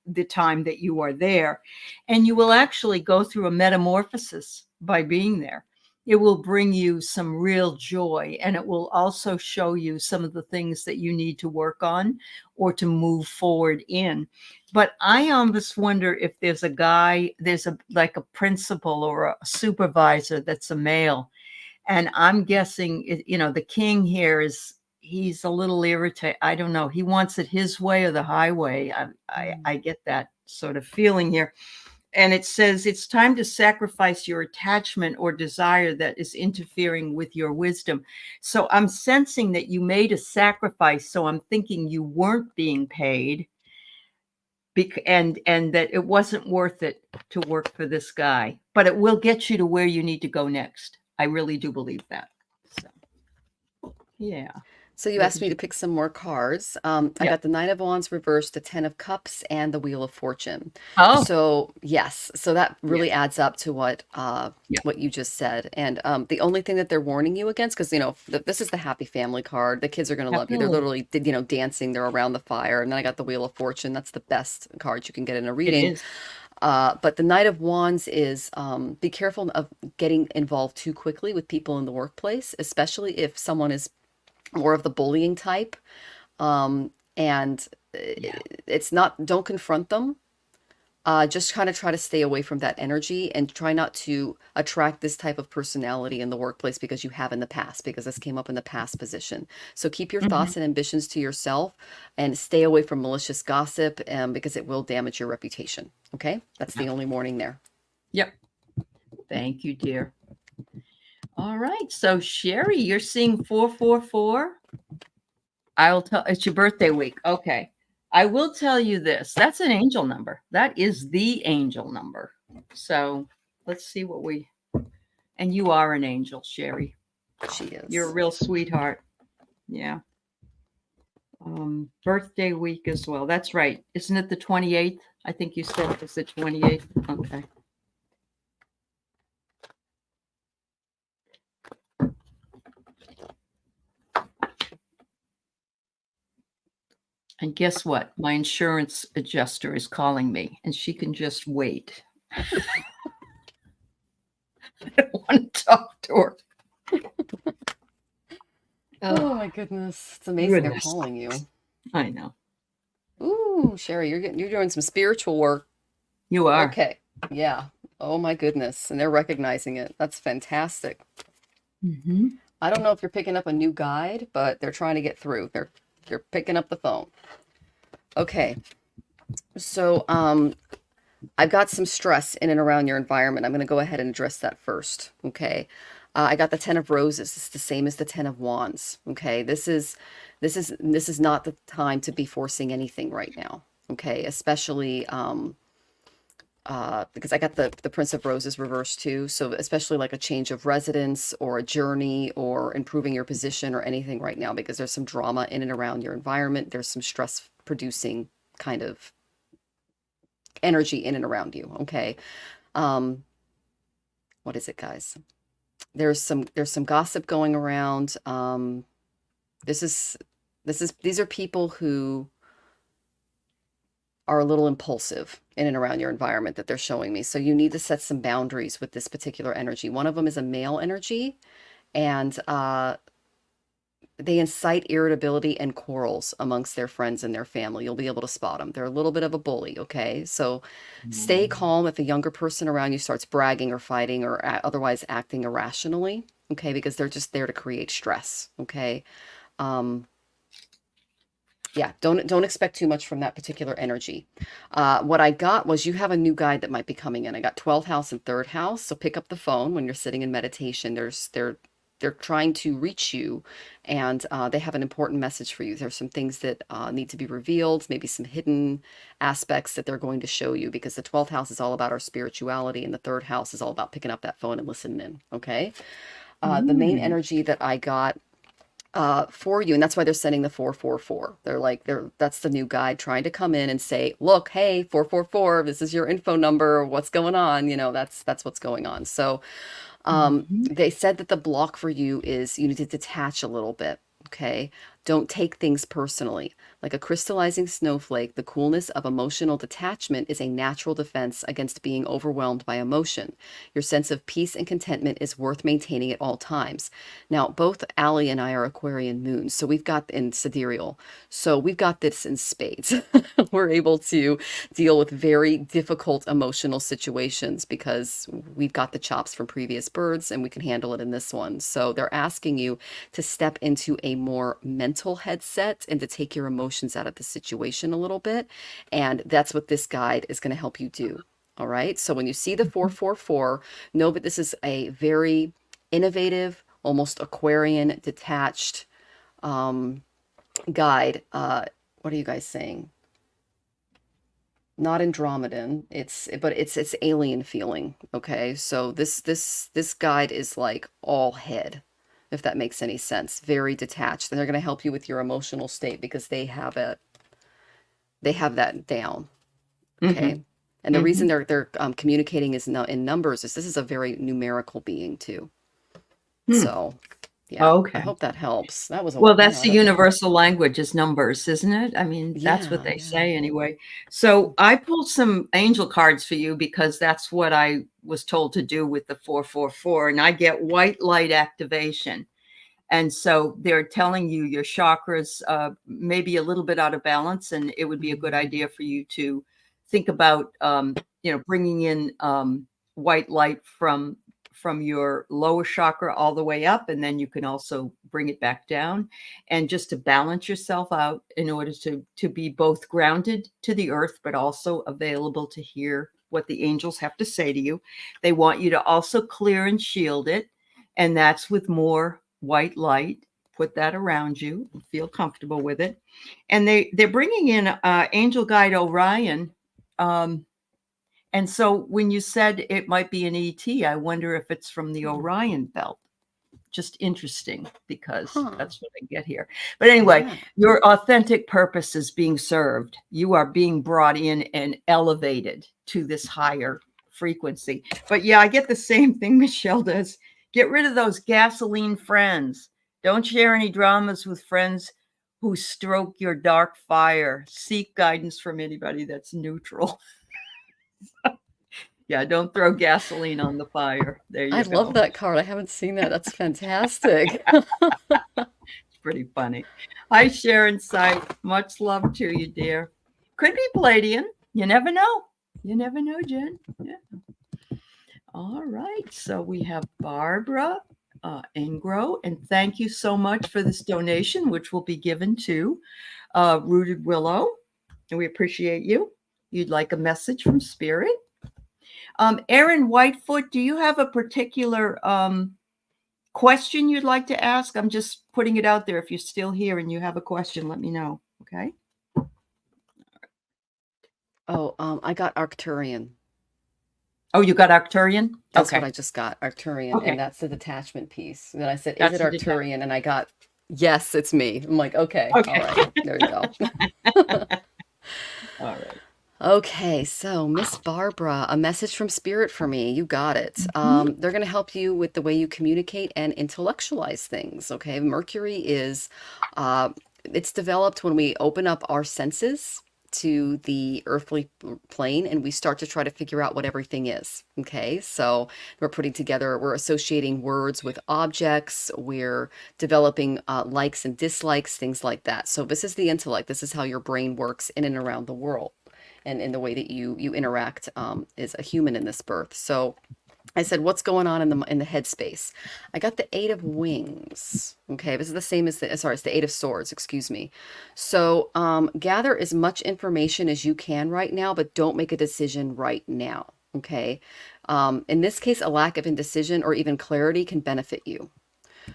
A: the time that you are there. And you will actually go through a metamorphosis by being there. It will bring you some real joy, and it will also show you some of the things that you need to work on or to move forward in. But I almost wonder if there's a guy, there's a like a principal or a supervisor that's a male. And I'm guessing, the king here he's a little irritated. I don't know. He wants it his way or the highway. I get that sort of feeling here. And it says it's time to sacrifice your attachment or desire that is interfering with your wisdom. So I'm sensing that you made a sacrifice. So I'm thinking you weren't being paid, and that it wasn't worth it to work for this guy, but it will get you to where you need to go next. I really do believe that. So, yeah.
B: So you
A: What
B: asked
A: did
B: me to
A: you?
B: pick some more cards. I
A: Yeah.
B: got the Nine of Wands reversed, the Ten of Cups, and the Wheel of Fortune.
A: Oh,
B: So yes, so that
A: yeah.
B: really adds up to
A: Yeah.
B: what you just said. And the only thing that they're warning you against, because this is the Happy Family card. The kids are going to love you. They're
A: Definitely.
B: literally dancing. They're around the fire. And then I got the Wheel of Fortune. That's the best card you can get in a
A: It
B: reading.
A: is.
B: But the Knight of Wands is be careful of getting involved too quickly with people in the workplace, especially if someone is more of the bullying type. And
A: Yeah.
B: it's not, don't confront them. Just kind of try to stay away from that energy and try not to attract this type of personality in the workplace because you have in the past, because this came up in the past position. So keep your
A: Mhm.
B: thoughts and ambitions to yourself and stay away from malicious gossip because it will damage your reputation. Okay? That's
A: Yeah.
B: the only warning there.
A: Yep. Thank you, dear. All right. So, Sherry, you're seeing 444. I'll tell, it's your birthday week. Okay. I will tell you this. That's an angel number. That is the angel number. So let's see what and you are an angel, Sherry.
B: She
A: You're a
B: is.
A: real sweetheart. Yeah. Birthday week as well. That's right. Isn't it the 28th? I think you said it was the 28th. Okay. And guess what? My insurance adjuster is calling me, and she can just wait. I don't want to talk to her.
B: Oh
A: Oh,
B: my goodness. It's amazing they're
A: goodness.
B: calling you.
A: I know.
B: Ooh, Sherry, you're doing some spiritual work.
A: You are.
B: Okay. Yeah. Oh my goodness. And they're recognizing it. That's fantastic.
A: Mm-hmm.
B: I don't know if you're picking up a new guide, but they're trying to get through. They're picking up the phone. Okay. So I've got some stress in and around your environment. I'm going to go ahead and address that first. Okay. I got the Ten of Roses. It's the same as the Ten of Wands. Okay. This is not the time to be forcing anything right now. Okay. Especially because I got the Prince of Roses reversed too. So especially like a change of residence or a journey or improving your position or anything right now, because there's some drama in and around your environment. There's some stress producing kind of energy in and around you. Okay. Um, what is it, guys? There's some gossip going around. This is these are people who are a little impulsive in and around your environment that they're showing me. So you need to set some boundaries with this particular energy. One of them is a male energy, and they incite irritability and quarrels amongst their friends and their family. You'll be able to spot them. They're a little bit of a bully, okay? So stay calm if a younger person around you starts bragging or fighting or otherwise acting irrationally, okay? Because they're just there to create stress, okay? Um, yeah, don't expect too much from that particular energy. What I got was you have a new guide that might be coming in. I got 12th house and 3rd house. So pick up the phone when you're sitting in meditation. They're trying to reach you, and they have an important message for you. There's some things that need to be revealed, maybe some hidden aspects that they're going to show you, because the 12th house is all about our spirituality, and the 3rd house is all about picking up that phone and listening in. Okay. The main
A: Mm.
B: energy that I got for you, and that's why they're sending the 444. That's the new guide trying to come in and say, look, hey, 444, this is your info number, what's going on, that's what's going on. So
A: Mhm.
B: they said that the block for you is you need to detach a little bit. Okay. Don't take things personally. Like a crystallizing snowflake, the coolness of emotional detachment is a natural defense against being overwhelmed by emotion. Your sense of peace and contentment is worth maintaining at all times. Now, both Aley and I are Aquarian moons, so we've got in sidereal. So we've got this in spades. We're able to deal with very difficult emotional situations because we've got the chops from previous births and we can handle it in this one. So they're asking you to step into a more mental headset and to take your emotions out of the situation a little bit. And that's what this guide is going to help you do. All right. So when you see the 444, know that this is a very innovative, almost Aquarian detached guide. What are you guys saying? Not Andromedan. It's alien feeling. Okay. So this guide is like all head, if that makes any sense. Very detached. And they're going to help you with your emotional state because they have that down.
A: Mhm.
B: Okay. And the reason
A: Mhm.
B: they're communicating is in numbers is this is a very numerical being too.
A: Hmm.
B: So yeah, I
A: Okay.
B: hope that helps. That was a
A: Well,
B: man.
A: that's the universal language is numbers, isn't it? I mean, that's what
B: Yeah,
A: they
B: yeah.
A: say anyway. So I pulled some angel cards for you because that's what I was told to do with the 444, and I get white light activation. And so they're telling you your chakras may be a little bit out of balance, and it would be a good
B: Mm.
A: idea for you to think about, bringing in white light from your lower chakra all the way up, and then you can also bring it back down, and just to balance yourself out in order to be both grounded to the earth, but also available to hear what the angels have to say to you. They want you to also clear and shield it, and that's with more white light. Put that around you, feel comfortable with it. And they're bringing in angel guide Orion. And so when you said it might be an ET, I wonder if it's from the Orion belt. Just interesting because
B: Huh.
A: that's what I get here. But anyway,
B: Yeah.
A: your authentic purpose is being served. You are being brought in and elevated to this higher frequency. But yeah, I get the same thing Michelle does. Get rid of those gasoline friends. Don't share any dramas with friends who stroke your dark fire. Seek guidance from anybody that's neutral. Yeah, don't throw gasoline on the fire. There
B: I
A: you
B: love
A: go.
B: that card. I haven't seen that. That's fantastic.
A: It's pretty funny. Hi, Sharon Sight. Much love to you, dear. Could be Palladian. You never know. You never know, Jen. Yeah. All right. So we have Barbara Ingro, and thank you so much for this donation, which will be given to Rooted Willow. And we appreciate you. You'd like a message from Spirit. Erin Whitefoot, do you have a particular question you'd like to ask? I'm just putting it out there. If you're still here and you have a question, let me know. Okay.
B: Oh, I got Arcturian.
A: Oh, you got Arcturian?
B: That's what
A: Okay.
B: I just got, Arcturian, and
A: Okay.
B: that's the detachment piece. And then I said, "Is it
A: That's the detect.
B: Arcturian?" And I got, "Yes, it's me." I'm like, "Okay, all
A: Okay.
B: right, there you go."
A: All right.
B: Okay, so Miss Barbara, a message from Spirit for me. You got it.
A: Mhm.
B: They're going to help you with the way you communicate and intellectualize things. Okay, Mercury is, it's developed when we open up our senses to the earthly plane and we start to try to figure out what everything is. Okay, so we're associating words with objects, we're developing likes and dislikes, things like that. So this is the intellect. This is how your brain works in and around the world and in the way that you interact as a human in this birth. So I said, what's going on in the headspace? I got the Eight of Wings. Okay, this is the same as it's the Eight of Swords, excuse me. So gather as much information as you can right now, but don't make a decision right now. Okay. In this case, a lack of indecision or even clarity can benefit you.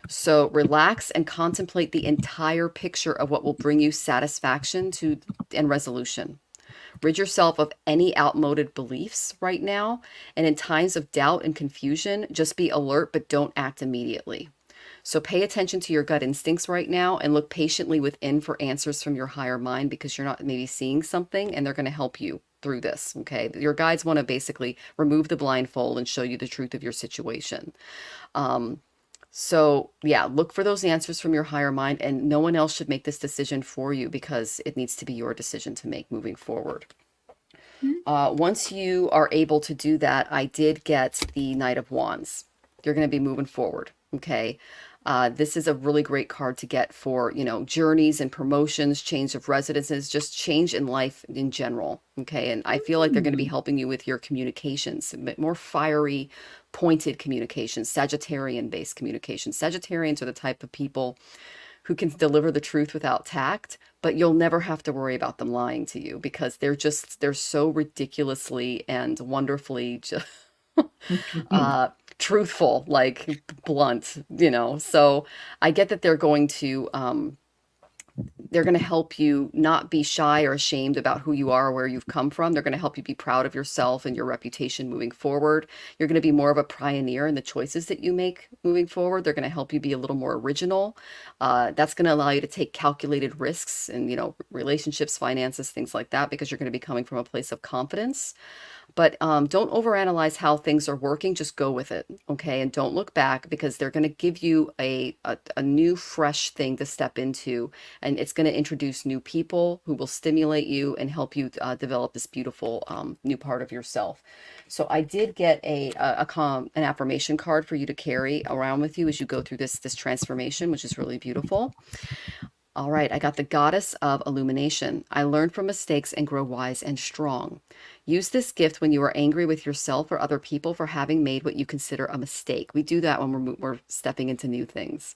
B: So relax and contemplate the entire picture of what will bring you satisfaction to and resolution. Rid yourself of any outmoded beliefs right now. And in times of doubt and confusion, just be alert, but don't act immediately. So pay attention to your gut instincts right now and look patiently within for answers from your higher mind, because you're not maybe seeing something and they're going to help you through this. Okay. Your guides want to basically remove the blindfold and show you the truth of your situation. So yeah, look for those answers from your higher mind, and no one else should make this decision for you because it needs to be your decision to make moving forward. Once you are able to do that, I did get the Knight of Wands. You're going to be moving forward. Okay. This is a really great card to get for, journeys and promotions, change of residences, just change in life in general. Okay. And I feel like they're going to be helping you with your communications, a bit more fiery, pointed communications, Sagittarian based communications. Sagittarians are the type of people who can deliver the truth without tact, but you'll never have to worry about them lying to you because they're so ridiculously and wonderfully just truthful, like blunt, So I get that they're going to help you not be shy or ashamed about who you are or where you've come from. They're going to help you be proud of yourself and your reputation moving forward. You're going to be more of a pioneer in the choices that you make moving forward. They're going to help you be a little more original. That's going to allow you to take calculated risks in, relationships, finances, things like that, because you're going to be coming from a place of confidence. But don't overanalyze how things are working. Just go with it, okay? And don't look back, because they're going to give you a new, fresh thing to step into, and it's going to introduce new people who will stimulate you and help you develop this beautiful new part of yourself. So I did get an affirmation card for you to carry around with you as you go through this transformation, which is really beautiful. All right, I got the Goddess of Illumination. I learn from mistakes and grow wise and strong. Use this gift when you are angry with yourself or other people for having made what you consider a mistake. We do that when we're stepping into new things.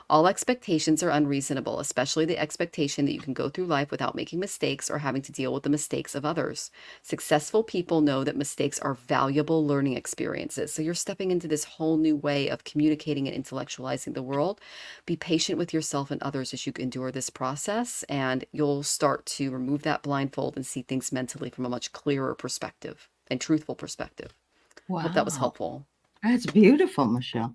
B: All expectations are unreasonable, especially the expectation that you can go through life without making mistakes or having to deal with the mistakes of others. Successful people know that mistakes are valuable learning experiences. So you're stepping into this whole new way of communicating and intellectualizing the world. Be patient with yourself and others as you endure this process, and you'll start to remove that blindfold and see things mentally from a much clearer perspective and truthful perspective.
A: Wow.
B: Hope that was helpful.
A: That's beautiful, Michelle.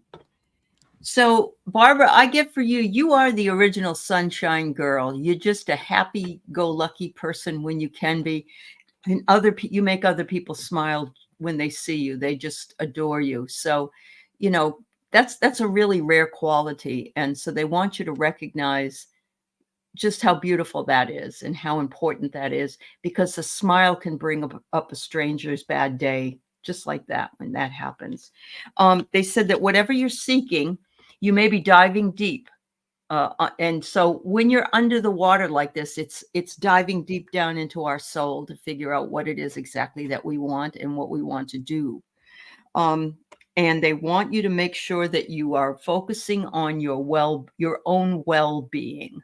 A: So, Barbara, I get for you, you are the original sunshine girl. You're just a happy-go-lucky person when you can be. And you make other people smile when they see you. They just adore you. So, that's a really rare quality. And so they want you to recognize just how beautiful that is and how important that is, because a smile can bring up a stranger's bad day, just like that when that happens. They said that whatever you're seeking, you may be diving deep. And so when you're under the water like this, it's diving deep down into our soul to figure out what it is exactly that we want and what we want to do. And they want you to make sure that you are focusing on your own well-being.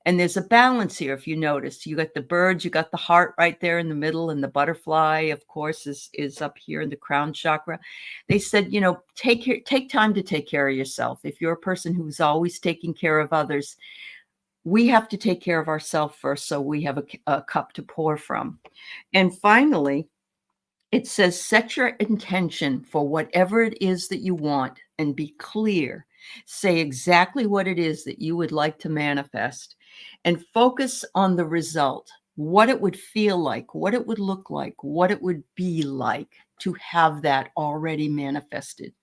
A: And there's a balance here. If you notice, you got the birds, you got the heart right there in the middle, and the butterfly, of course, is up here in the crown chakra. They said, take time to take care of yourself. If you're a person who's always taking care of others, we have to take care of ourselves first, so we have a cup to pour from. And finally, it says, set your intention for whatever it is that you want and be clear. Say exactly what it is that you would like to manifest and focus on the result, what it would feel like, what it would look like, what it would be like to have that already manifested.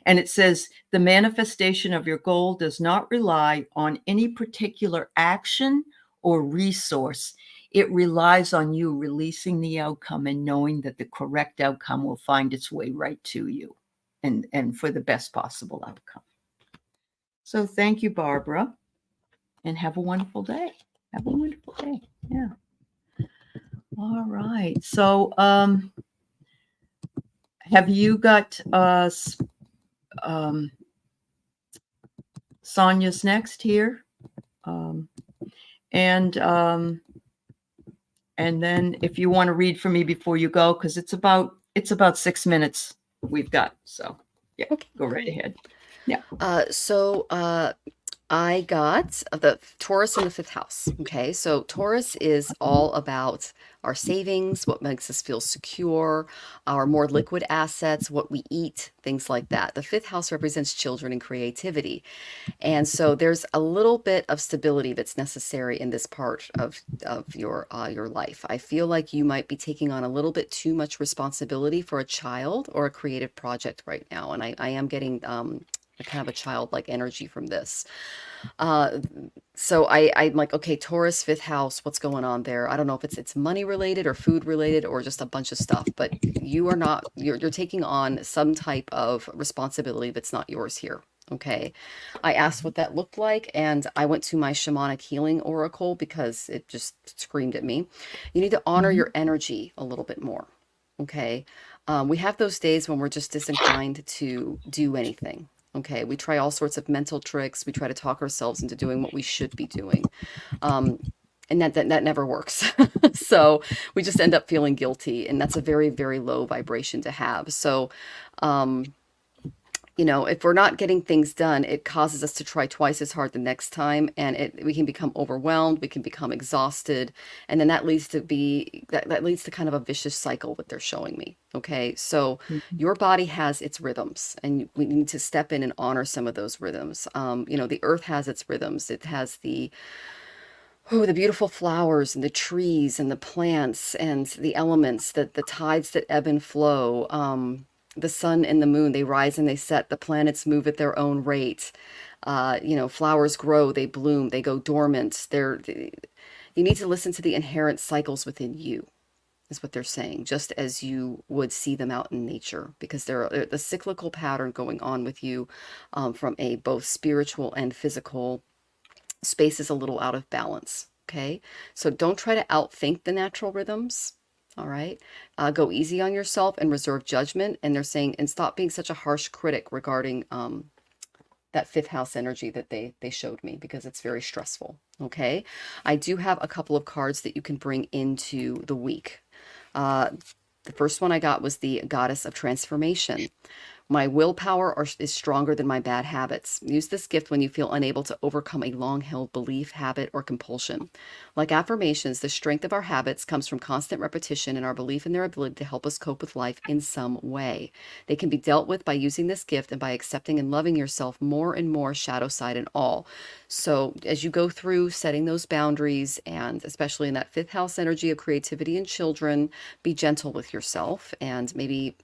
A: And it says the manifestation of your goal does not rely on any particular action or resource. It relies on you releasing the outcome and knowing that the correct outcome will find its way right to you and for the best possible outcome. So thank you, Barbara, and have a wonderful day. Have a wonderful day. Yeah. All right. So have you got Sonia's next here? And then if you want to read for me before you go, because it's about 6 minutes we've got. So yeah, okay, go right ahead. Yeah.
B: I got the Taurus in the fifth house. Okay, so Taurus is all about our savings, what makes us feel secure, our more liquid assets, what we eat, things like that. The fifth house represents children and creativity. And so there's a little bit of stability that's necessary in this part of your life. I feel like you might be taking on a little bit too much responsibility for a child or a creative project right now. And I am getting a kind of a childlike energy from this. Uh, so I'm like, okay, Taurus, fifth house, what's going on there? I don't know if it's money related or food related or just a bunch of stuff, but you are not, you're taking on some type of responsibility that's not yours here. Okay. I asked what that looked like, and I went to my shamanic healing oracle because it just screamed at me. You need to honor
A: Mhm.
B: your energy a little bit more. Okay. We have those days when we're just disinclined to do anything. Okay, we try all sorts of mental tricks. We try to talk ourselves into doing what we should be doing. Um, and that never works. So we just end up feeling guilty, and that's a very, very low vibration to have. So, um, if we're not getting things done, it causes us to try twice as hard the next time, and we can become overwhelmed, we can become exhausted, and then that leads to kind of a vicious cycle what they're showing me. Okay, so
A: Mhm.
B: your body has its rhythms, and we need to step in and honor some of those rhythms. The earth has its rhythms. It has the beautiful flowers and the trees and the plants and the elements, the tides that ebb and flow, the sun and the moon, they rise and they set, the planets move at their own rate. Flowers grow, they bloom, they go dormant. You need to listen to the inherent cycles within you, is what they're saying, just as you would see them out in nature, because there's a cyclical pattern going on with you, from a both spiritual and physical space is a little out of balance. Okay. So don't try to outthink the natural rhythms. All right. Go easy on yourself and reserve judgment. And they're saying, and stop being such a harsh critic regarding that fifth house energy that they showed me, because it's very stressful. Okay. I do have a couple of cards that you can bring into the week. Uh, the first one I got was the Goddess of Transformation. My willpower is stronger than my bad habits. Use this gift when you feel unable to overcome a long-held belief, habit, or compulsion. Like affirmations, the strength of our habits comes from constant repetition and our belief in their ability to help us cope with life in some way. They can be dealt with by using this gift and by accepting and loving yourself more and more, shadow side and all. So as you go through setting those boundaries, and especially in that fifth house energy of creativity and children, be gentle with yourself, and maybe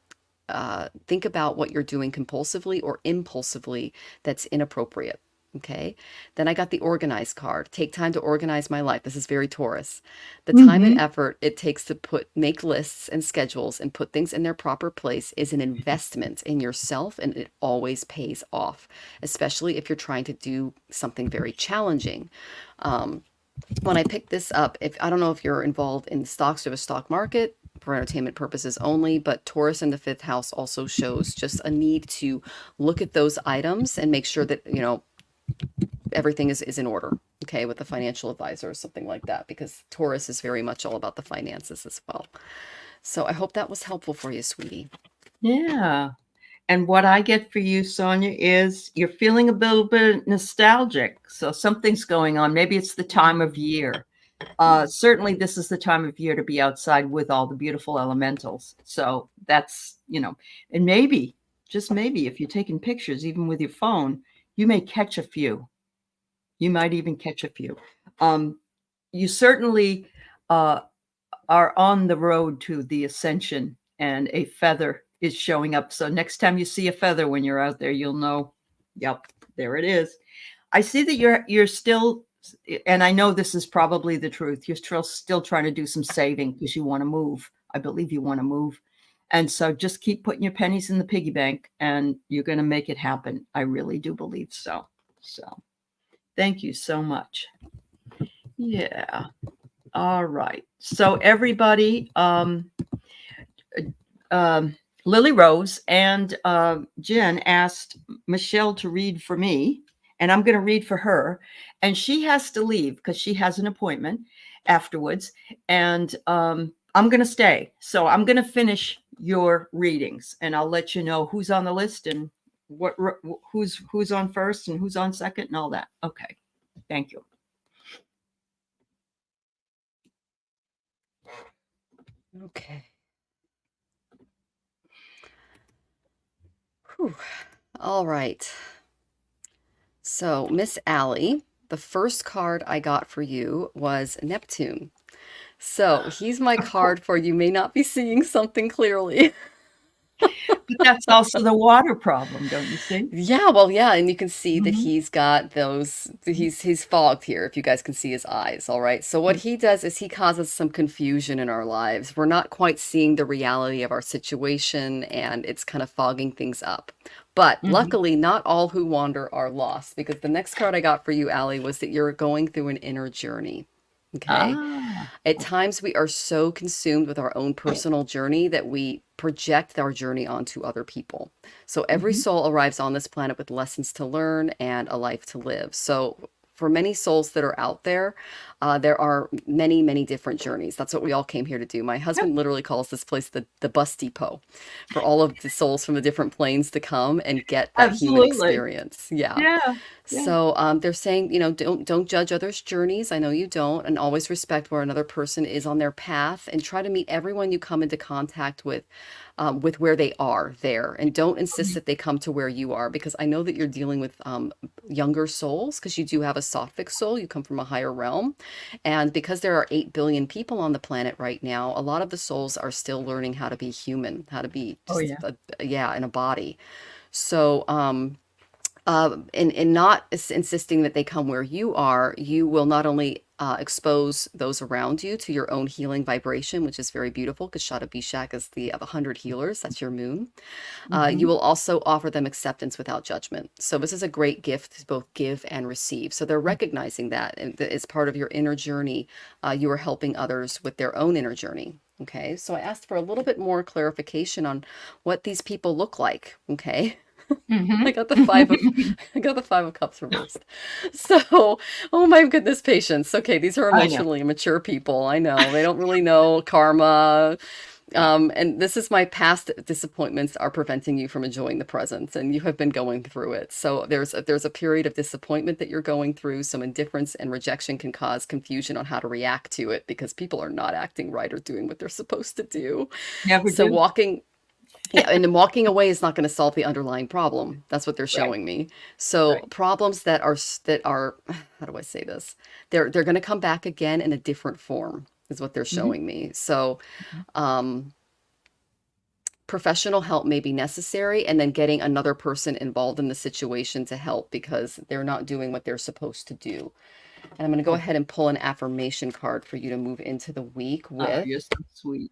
B: think about what you're doing compulsively or impulsively that's inappropriate. Okay. Then I got the organize card. Take time to organize my life. This is very Taurus. The time and
A: Mhm.
B: effort it takes to make lists and schedules and put things in their proper place is an investment in yourself, and it always pays off, especially if you're trying to do something very challenging. Um, when I picked this up, if I don't know if you're involved in stocks or the stock market for entertainment purposes only, but Taurus in the fifth house also shows just a need to look at those items and make sure that, everything is in order, okay, with the financial advisor or something like that, because Taurus is very much all about the finances as well. So I hope that was helpful for you, sweetie.
A: Yeah. And what I get for you, Sonia, is you're feeling a little bit nostalgic. So something's going on. Maybe it's the time of year. Certainly, this is the time of year to be outside with all the beautiful elementals. So that's, and maybe, just maybe, if you're taking pictures, even with your phone, you may catch a few. You might even catch a few. You certainly uh, are on the road to the ascension, and a feather is showing up. So next time you see a feather when you're out there, you'll know, yep, there it is. I see that you're still, and I know this is probably the truth. You're still trying to do some saving because you want to move. I believe you want to move. And so just keep putting your pennies in the piggy bank and you're going to make it happen. I really do believe so. So thank you so much. Yeah. All right. So everybody, um, Lily Rose and Jen asked Michelle to read for me, and I'm going to read for her. And she has to leave because she has an appointment afterwards. And I'm going to stay. So I'm going to finish your readings, and I'll let you know who's on the list and who's on first and who's on second and all that. Okay. Thank you.
B: Okay. Whew. All right. So, Miss Aley, the first card I got for you was Neptune. So, he's my
A: Of course.
B: card for you may not be seeing something clearly.
A: But that's also the water problem, don't you see?
B: Yeah, well, yeah, and you can see that
A: Mhm.
B: he's got those, he's fogged here, if you guys can see his eyes, all right? So what he does is he causes some confusion in our lives. We're not quite seeing the reality of our situation, and it's kind of fogging things up. But
A: Mhm.
B: luckily, not all who wander are lost, because the next card I got for you, Allie, was that you're going through an inner journey. Okay.
A: Ah.
B: At times, we are so consumed with our own personal journey that we project our journey onto other people. So every
A: Mhm.
B: soul arrives on this planet with lessons to learn and a life to live. So for many souls that are out there, there are many, many different journeys. That's what we all came here to do. My
A: Yep.
B: husband literally calls this place the bus depot for all of the souls from the different planes to come and get that human
A: Absolutely.
B: experience. Yeah.
A: Yeah. Yeah.
B: So they're saying, don't judge others' journeys. I know you don't, and always respect where another person is on their path, and try to meet everyone you come into contact with where they are there, and don't insist
A: Mhm.
B: that they come to where you are, because I know that you're dealing with younger souls, because you do have a Sophic soul. You come from a higher realm, and because there are 8 billion people on the planet right now, a lot of the souls are still learning how to be human, how to be
A: Oh
B: just
A: yeah.
B: yeah, in a body. So and not insisting that they come where you are, you will not only expose those around you to your own healing vibration, which is very beautiful, because Shada Bishak is the of 100 healers. That's your moon. You
A: Mhm.
B: will also offer them acceptance without judgment. So this is a great gift to both give and receive. So they're recognizing that, and that as part of your inner journey, you are helping others with their own inner journey. Okay, so I asked for a little bit more clarification on what these people look like. Okay. I
A: Mhm.
B: got the five of I got the 5 of cups reversed. So, oh my goodness, patience. Okay, these are
A: I know.
B: emotionally immature people. I know. They don't really know karma. And this is my past disappointments are preventing you from enjoying the present, and you have been going through it. So there's a period of disappointment that you're going through. Some indifference and rejection can cause confusion on how to react to it, because people are not acting right or doing what they're supposed to do.
A: Never
B: So
A: do.
B: yeah, and then walking away is not going to solve the underlying problem. That's what they're
A: Right.
B: showing me. So
A: Right.
B: problems that are how do I say this? They're going to come back again in a different form is what they're
A: Mhm.
B: showing me. So
A: Mhm.
B: um professional help may be necessary, and then getting another person involved in the situation to help, because they're not doing what they're supposed to do. And I'm going to go
A: Okay.
B: ahead and pull an affirmation card for you to move into the week
A: Oh,
B: with.
A: you're so sweet.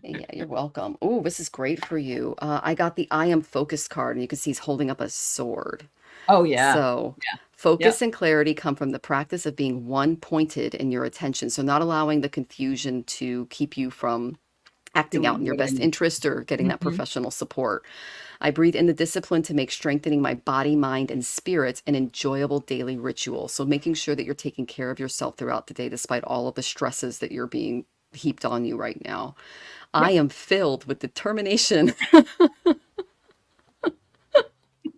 B: Yeah, you're welcome. Oh, this is great for you. I got the I am focused card, and you can see he's holding up a sword.
A: Oh yeah.
B: So,
A: Yeah.
B: focus
A: Yep.
B: and clarity come from the practice of being one pointed in your attention. So, not allowing the confusion to keep you from acting out
A: Doing
B: in your
A: what I
B: best
A: need.
B: interest or getting that
A: Mhm.
B: professional support. I breathe in the discipline to make strengthening my body, mind, and spirit an enjoyable daily ritual. So, making sure that you're taking care of yourself throughout the day, despite all of the stresses that you're being heaped on you right now. I
A: Yep.
B: am filled with determination.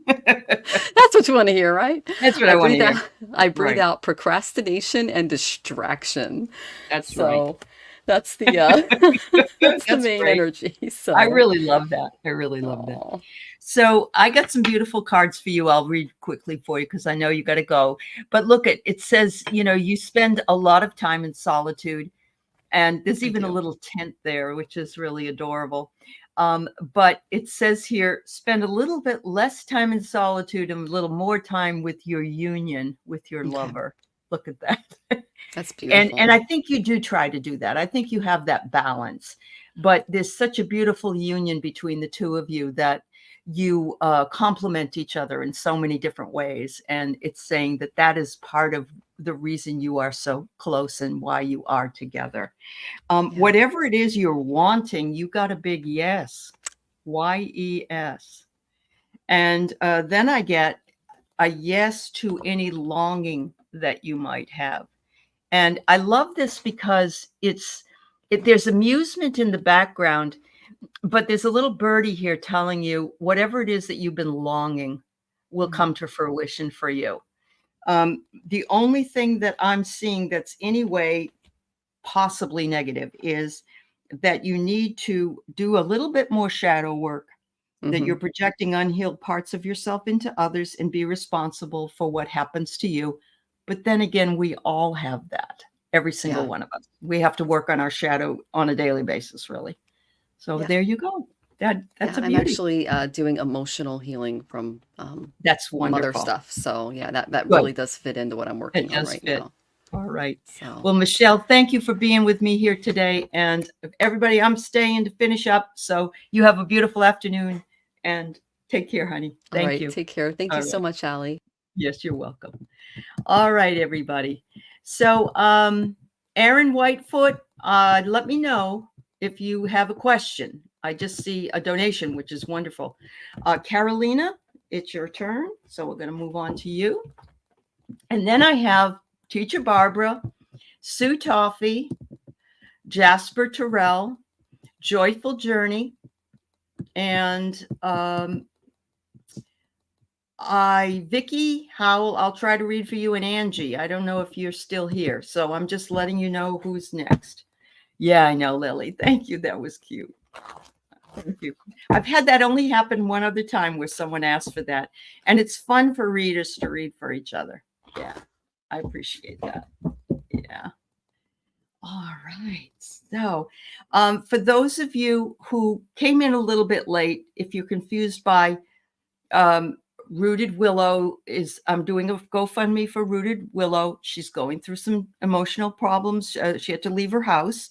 B: That's what you want to hear, right?
A: That's what
B: I
A: I want to
B: breathe
A: hear.
B: out I breathe
A: Right.
B: out procrastination and distraction.
A: That's right.
B: So that's the that's the
A: That's
B: main
A: great.
B: energy.
A: I
B: So,
A: really love that. I really love that.
B: oh,
A: So I got some beautiful cards for you. I'll read quickly for you because I know you got to go. But look at it says, you spend a lot of time in solitude. And there's
B: I
A: even a
B: do.
A: little tent there, which is really adorable. But it says here, spend a little bit less time in solitude and a little more time with your union, with your
B: Okay.
A: lover. Look at that.
B: That's
A: And
B: beautiful.
A: I think you do try to do that. I think you have that balance. But there's such a beautiful union between the two of you that you complement each other in so many different ways. And it's saying that that is part of the reason you are so close and why you are together.
B: Yeah.
A: Whatever it is you're wanting, you got a big yes. YES. And then I get a yes to any longing that you might have. And I love this because there's amusement in the background, But there's a little birdie here telling you whatever it is that you've been longing will come to fruition for you. The only thing that I'm seeing that's anyway possibly negative is that you need to do a little bit more shadow work, that you're projecting unhealed parts of yourself into others and be responsible for what happens to you. But then again, we all have that. Every single
B: Yeah.
A: one of us. We have to work on our shadow on a daily basis, really. So
B: Yeah.
A: there you go. That's
B: Yeah,
A: a
B: I'm
A: beauty.
B: actually doing emotional healing from
A: That's
B: some other
A: wonderful.
B: stuff. So yeah, that
A: Good.
B: really does fit into what I'm
A: It
B: working on
A: does
B: right
A: fit.
B: now.
A: All right.
B: So
A: Well, Michelle, thank you for being with me here today. And everybody, I'm staying to finish up. So you have a beautiful afternoon and take care, honey.
B: all
A: Thank
B: right,
A: you.
B: take care. Thank
A: All
B: you so
A: right.
B: much, Aley.
A: Yes, you're welcome. All right, everybody. So, Aaron Whitefoot, let me know if you have a question. I just see a donation, which is wonderful. Carolina, it's your turn. So we're going to move on to you. And then I have Teacher Barbara, Sue Toffee, Jasper Terrell, Joyful Journey, and Vicky Howell. I'll try to read for you, and Angie. I don't know if you're still here, so I'm just letting you know who's next. Yeah, I know, Lily. Thank you. That was cute. Thank you. I've had that only happen one other time where someone asked for that, and it's fun for readers to read for each other. Yeah, I appreciate that. Yeah. All right. So, for those of you who came in a little bit late, if you're confused by Rooted Willow, I'm doing a GoFundMe for Rooted Willow. She's going through some emotional problems. She had to leave her house.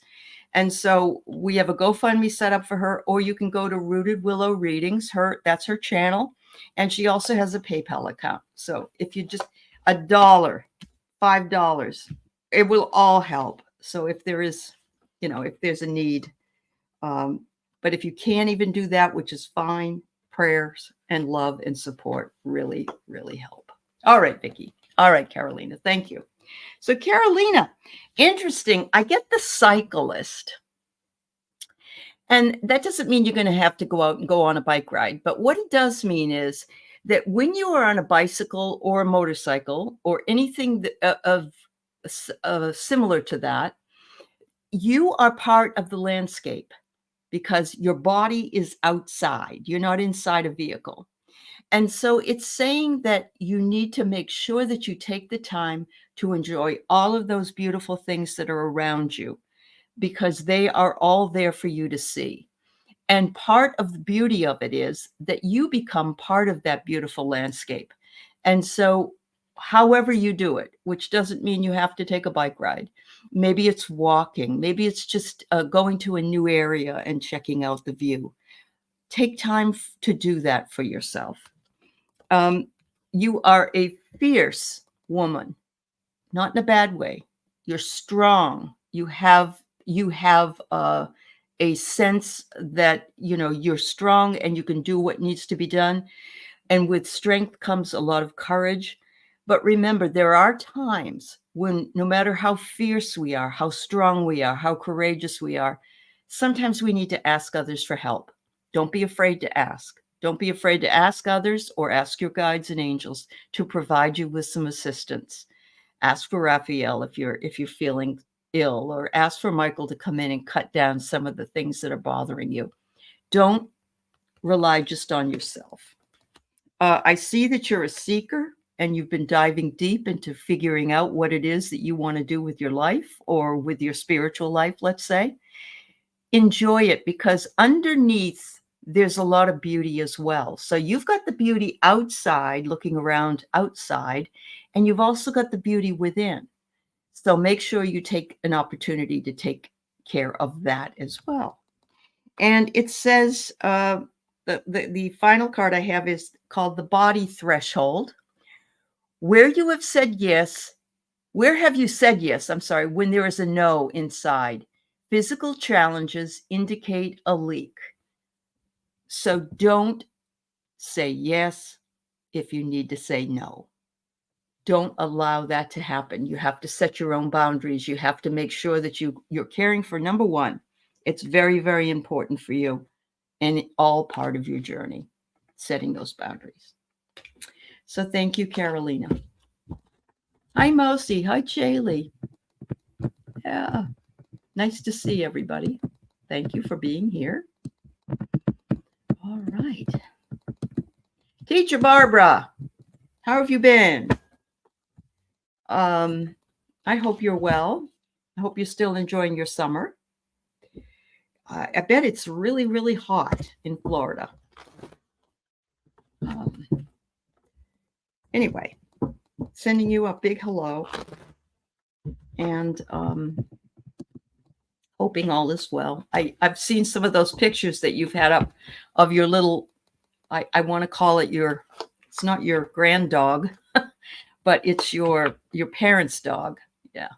A: And so we have a GoFundMe set up for her, or you can go to Rooted Willow Readings. That's her channel. And she also has a PayPal account. So if you just $1, $5, it will all help. So if there is, if there's a need, but if you can't even do that, which is fine, prayers and love and support really, really help. All right, Vicki. All right, Carolina. Thank you. So Carolina, interesting. I get the cyclist. And that doesn't mean you're going to have to go out and go on a bike ride. But what it does mean is that when you are on a bicycle or a motorcycle or anything similar to that, you are part of the landscape because your body is outside. You're not inside a vehicle. And so it's saying that you need to make sure that you take the time to enjoy all of those beautiful things that are around you because they are all there for you to see. And part of the beauty of it is that you become part of that beautiful landscape. And so, however you do it, which doesn't mean you have to take a bike ride, maybe it's walking, maybe it's just going to a new area and checking out the view. Take time to do that for yourself. You are a fierce woman, not in a bad way. You're strong. You have a sense that you're strong and you can do what needs to be done. And with strength comes a lot of courage. But remember, there are times when no matter how fierce we are, how strong we are, how courageous we are, sometimes we need to ask others for help. Don't be afraid to ask. Don't be afraid to ask others or ask your guides and angels to provide you with some assistance. Ask for Raphael if you're feeling ill, or ask for Michael to come in and cut down some of the things that are bothering you. Don't rely just on yourself. I see that you're a seeker and you've been diving deep into figuring out what it is that you want to do with your life or with your spiritual life, let's say. Enjoy it because underneath there's a lot of beauty as well. So you've got the beauty outside, looking around outside, and you've also got the beauty within. So make sure you take an opportunity to take care of that as well. And it says, the final card I have is called the body threshold. Where you have said yes, where have you said yes? I'm sorry, when there is a no inside. Physical challenges indicate a leak. So don't say yes if you need to say no. Don't allow that to happen. You have to set your own boundaries. You have to make sure that you're caring for, number one, it's very, very important for you and all part of your journey, setting those boundaries. So thank you, Carolina. Hi, Mosi. Hi, Aley. Yeah, nice to see everybody. Thank you for being here. All right. Teacher Barbara, how have you been? I hope you're well. I hope you're still enjoying your summer. I bet it's really, really hot in Florida. Anyway, sending you a big hello and hoping all is well. I've seen some of those pictures that you've had up of your little, I want to call it it's not your grand dog, but it's your parents' dog. Yeah.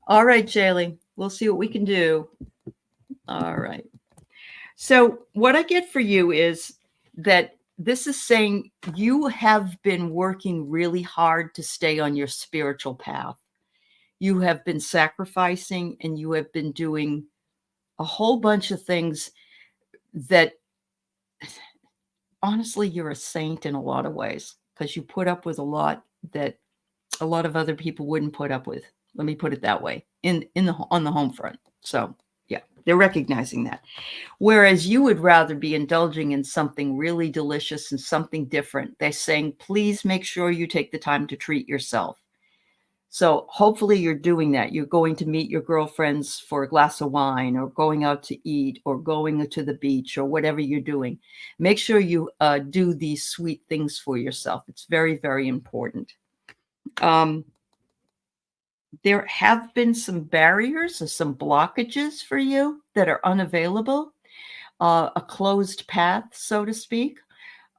A: All right, Jaylee, we'll see what we can do. All right. So what I get for you is that this is saying you have been working really hard to stay on your spiritual path. You have been sacrificing and you have been doing a whole bunch of things that honestly, you're a saint in a lot of ways because you put up with a lot that a lot of other people wouldn't put up with. Let me put it that way on the home front. So yeah, they're recognizing that. Whereas you would rather be indulging in something really delicious and something different. They're saying, please make sure you take the time to treat yourself. So hopefully you're doing that. You're going to meet your girlfriends for a glass of wine or going out to eat or going to the beach or whatever you're doing. Make sure you do these sweet things for yourself. It's very, very important. There have been some barriers or some blockages for you that are unavailable, a closed path, so to speak.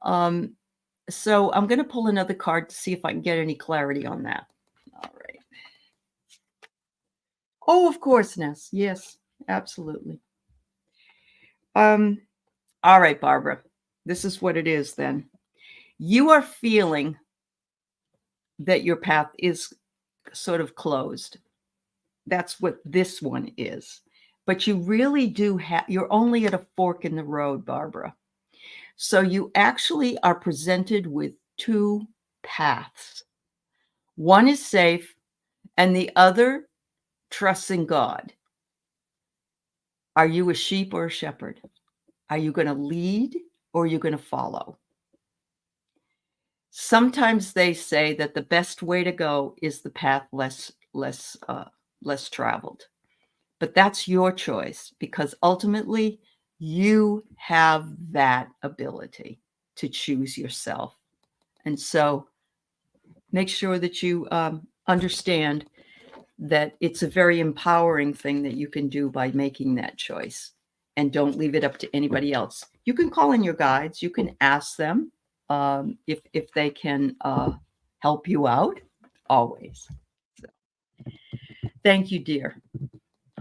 A: So I'm going to pull another card to see if I can get any clarity on that. All right. Oh, of course, Ness. Yes, absolutely. All right, Barbara. This is what it is then. You are feeling that your path is sort of closed. That's what this one is. But you really do you're only at a fork in the road, Barbara. So you actually are presented with two paths. One is safe and the other trusts in God. Are you a sheep or a shepherd? Are you going to lead or are you going to follow? Sometimes they say that the best way to go is the path less traveled. But that's your choice because ultimately you have that ability to choose yourself. And so make sure that you understand that it's a very empowering thing that you can do by making that choice. And don't leave it up to anybody else. You can call in your guides. You can ask them if they can help you out, always. So, thank you, dear.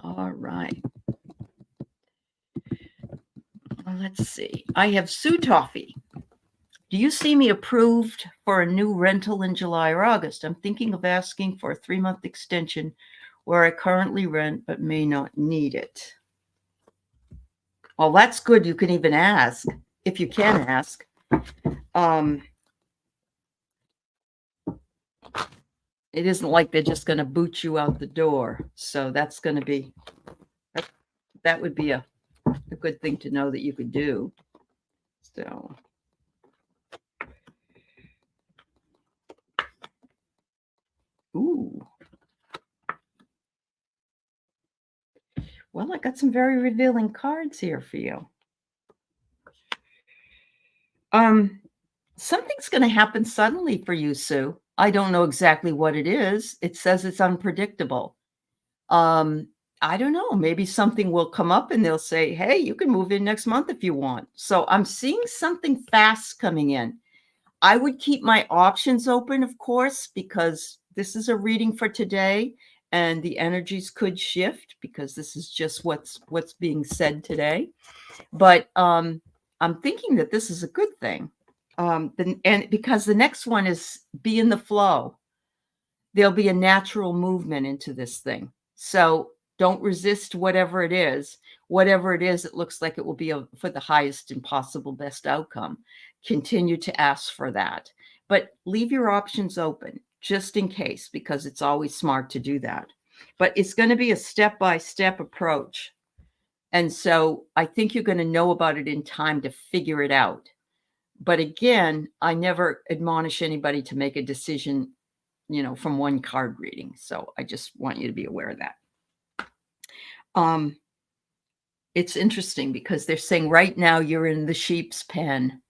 A: All right. Well, let's see. I have Sue Toffee. Do you see me approved for a new rental in July or August? I'm thinking of asking for a 3-month extension where I currently rent but may not need it. Well, that's good. You can even ask if you can ask. It isn't like they're just going to boot you out the door. So that's going to be, that would be a good thing to know that you could do. So. Ooh. Well, I got some very revealing cards here for you. Something's going to happen suddenly for you, Sue. I don't know exactly what it is. It says it's unpredictable. I don't know. Maybe something will come up and they'll say, hey, you can move in next month if you want. So I'm seeing something fast coming in. I would keep my options open, of course, because this is a reading for today and the energies could shift because this is just what's being said today. But I'm thinking that this is a good thing. And because the next one is be in the flow. There'll be a natural movement into this thing. So Don't resist whatever it is. Whatever it is, it looks like it will be for the highest and possible best outcome. Continue to ask for that. But leave your options open just in case, because it's always smart to do that. But it's going to be a step-by-step approach. And so I think you're going to know about it in time to figure it out. But again, I never admonish anybody to make a decision, from one card reading. So I just want you to be aware of that. It's interesting because they're saying right now you're in the sheep's pen.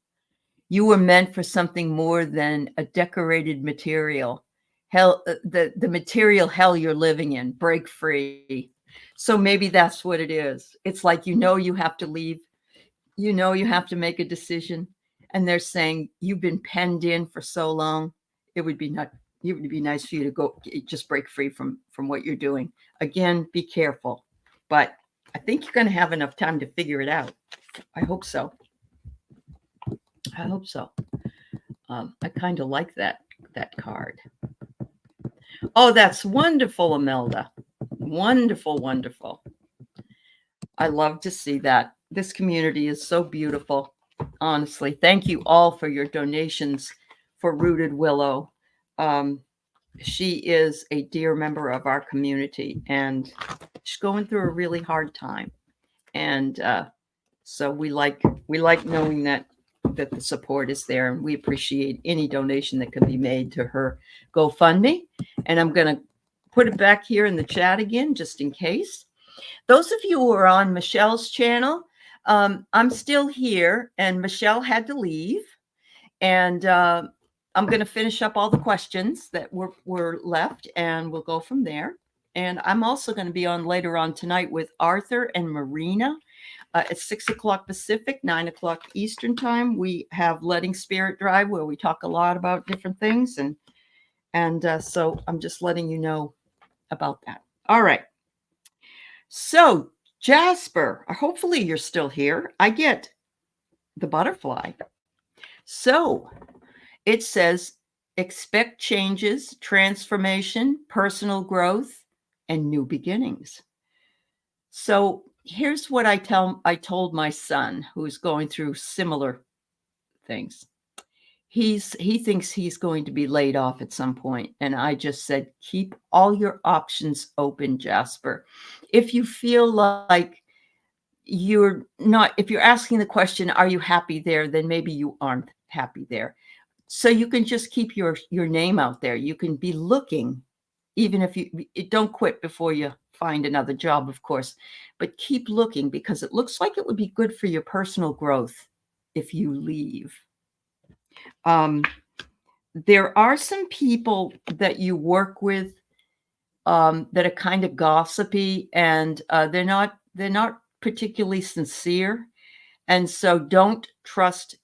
A: You were meant for something more than a decorated material. Hell, the material hell you're living in, break free. So maybe that's what it is. It's like, you have to leave. You have to make a decision. And they're saying you've been penned in for so long. It would be nice for you to go just break free from what you're doing. Again, be careful. But I think you're going to have enough time to figure it out. I hope so. I kind of like that card. Oh, that's wonderful, Imelda. Wonderful, wonderful. I love to see that. This community is so beautiful. Honestly, thank you all for your donations for Rooted Willow. She is a dear member of our community, and she's going through a really hard time. And so we like knowing that the support is there, and we appreciate any donation that can be made to her GoFundMe. And I'm going to put it back here in the chat again, just in case. Those of you who are on Michelle's channel, I'm still here, and Michelle had to leave. And I'm going to finish up all the questions that were left, and we'll go from there. And I'm also going to be on later on tonight with Arthur and Marina at 6 o'clock Pacific, 9 o'clock Eastern time. We have Letting Spirit Drive, where we talk a lot about different things. And so I'm just letting you know about that. All right. So Jasper, hopefully you're still here. I get the butterfly. So it says, expect changes, transformation, personal growth, and new beginnings. So here's what I told my son, who's going through similar things. He thinks he's going to be laid off at some point. And I just said, keep all your options open, Jasper. If you feel like you're not, if you're asking the question, are you happy there? Then maybe you aren't happy there. So you can just keep your name out there. You can be looking, even if you don't quit before you find another job, of course, but keep looking, because it looks like it would be good for your personal growth if you leave. There are some people that you work with that are kind of gossipy, and they're not particularly sincere. And so don't trust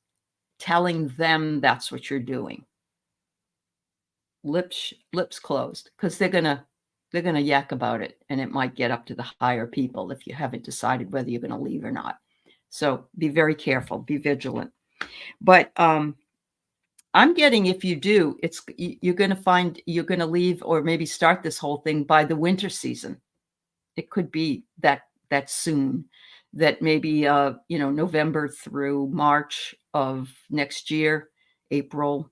A: telling them that's what you're doing. Lips closed, because they're gonna yak about it, and it might get up to the higher people if you haven't decided whether you're going to leave or not. So be very careful, be vigilant. But I'm getting, if you do, you're going to leave, or maybe start this whole thing by the winter season. It could be that soon, that maybe November through March of next year, April,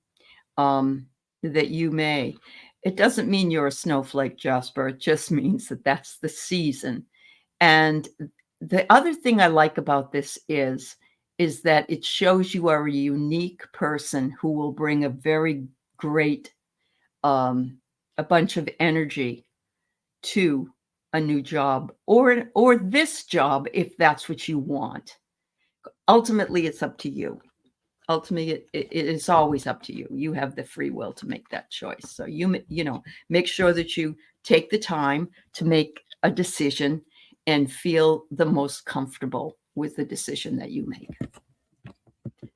A: that you may. It doesn't mean you're a snowflake, Jasper. It just means that that's the season. And the other thing I like about this is that it shows you are a unique person who will bring a very great, a bunch of energy to a new job, or this job, if that's what you want. Ultimately, it's up to you. Ultimately, it is always up to you. You have the free will to make that choice. So make sure that you take the time to make a decision and feel the most comfortable with the decision that you make.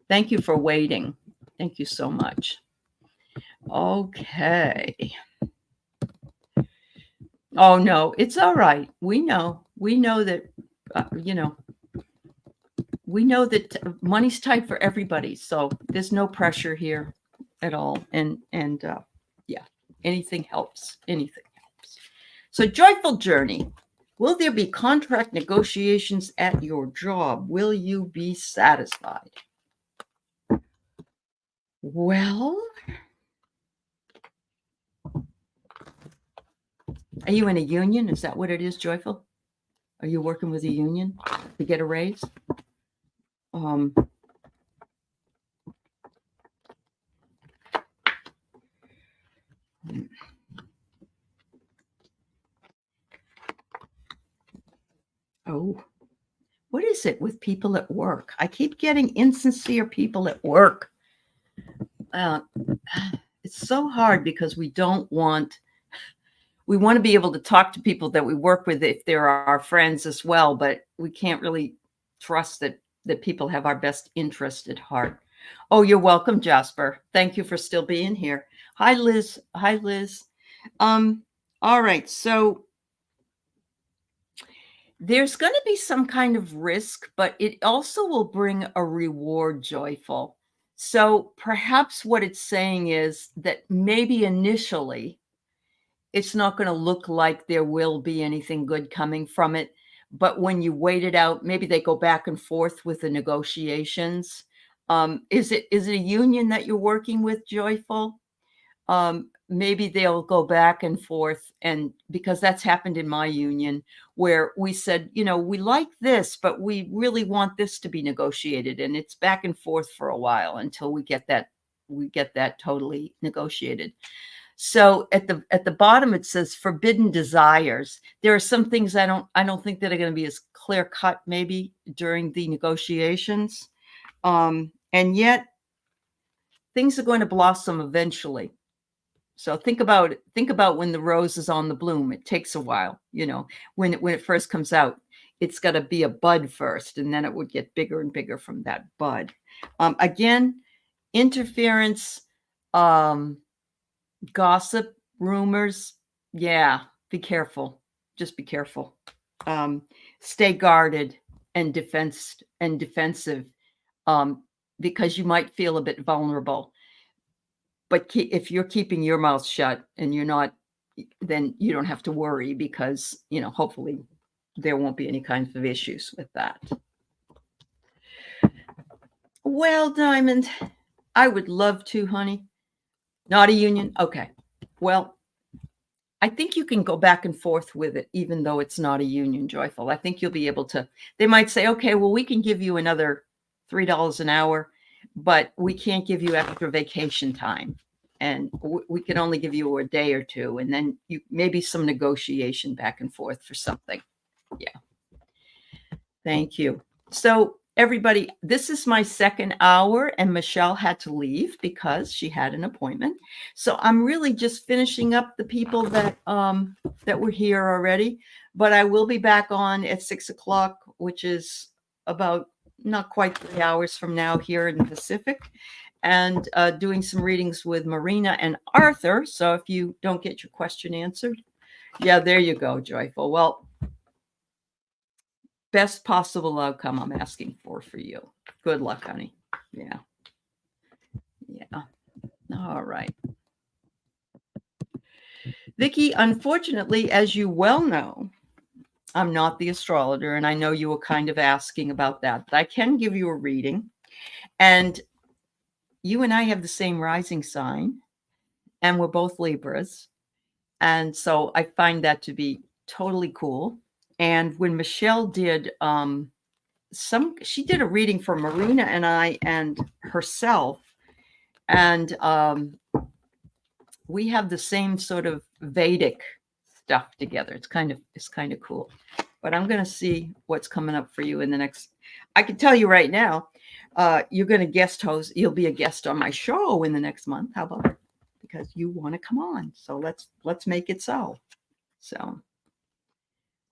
A: Thank you for waiting. Thank you so much. Okay. Oh, no, it's all right. We know that, we know that money's tight for everybody. So there's no pressure here at all. And yeah, anything helps. Anything helps. So joyful journey. Will there be contract negotiations at your job? Will you be satisfied? Well, are you in a union? Is that what it is, Joyful? Are you working with a union to get a raise? Oh, what is it with people at work? I keep getting insincere people at work. It's so hard because we want to be able to talk to people that we work with if they're our friends as well, but we can't really trust that people have our best interest at heart. Oh, you're welcome, Jasper. Thank you for still being here. Hi, Liz. Hi, Liz. All right. So there's going to be some kind of risk, but it also will bring a reward, Joyful. So perhaps what it's saying is that maybe initially it's not going to look like there will be anything good coming from it. But when you wait it out, maybe they go back and forth with the negotiations. Is it a union that you're working with, Joyful? Maybe they'll go back and forth, and because that's happened in my union where we said, we like this, but we really want this to be negotiated, and it's back and forth for a while until we get that totally negotiated. So at the bottom it says forbidden desires. There are some things I don't think that are going to be as clear cut maybe during the negotiations, and yet things are going to blossom eventually. So think about when the rose is on the bloom. It takes a while, when it first comes out. It's got to be a bud first, and then it would get bigger and bigger from that bud. Again, interference, gossip, rumors. Yeah, be careful. Just be careful. Stay guarded and defensive, because you might feel a bit vulnerable. But if you're keeping your mouth shut and you're not, then you don't have to worry because, hopefully there won't be any kinds of issues with that. Well, Diamond, I would love to, honey. Not a union? Okay. Well, I think you can go back and forth with it, even though it's not a union, Joyful. I think you'll be able to. They might say, okay, well, we can give you another $3 an hour, but we can't give you extra vacation time. And we can only give you a day or two. And then maybe some negotiation back and forth for something. Yeah. Thank you. So everybody, this is my second hour, and Michelle had to leave because she had an appointment. So I'm really just finishing up the people that were here already, but I will be back on at 6:00, which is about not quite 3 hours from now here in the Pacific, and doing some readings with Marina and Arthur. So if you don't get your question answered, yeah, there you go, Joyful. Well, best possible outcome I'm asking for you. Good luck, honey. Yeah. Yeah. All right. Vicki, unfortunately, as you well know, I'm not the astrologer, and I know you were kind of asking about that, but I can give you a reading. And you and I have the same rising sign, and we're both Libras. And so I find that to be totally cool. And when Michelle did she did a reading for Marina and I and herself, and we have the same sort of Vedic stuff together. It's kind of cool. But I'm going to see what's coming up for you in the next. I can tell you right now, you're going to guest host. You'll be a guest on my show in the next month. How about it? Because you want to come on. So let's make it so. So,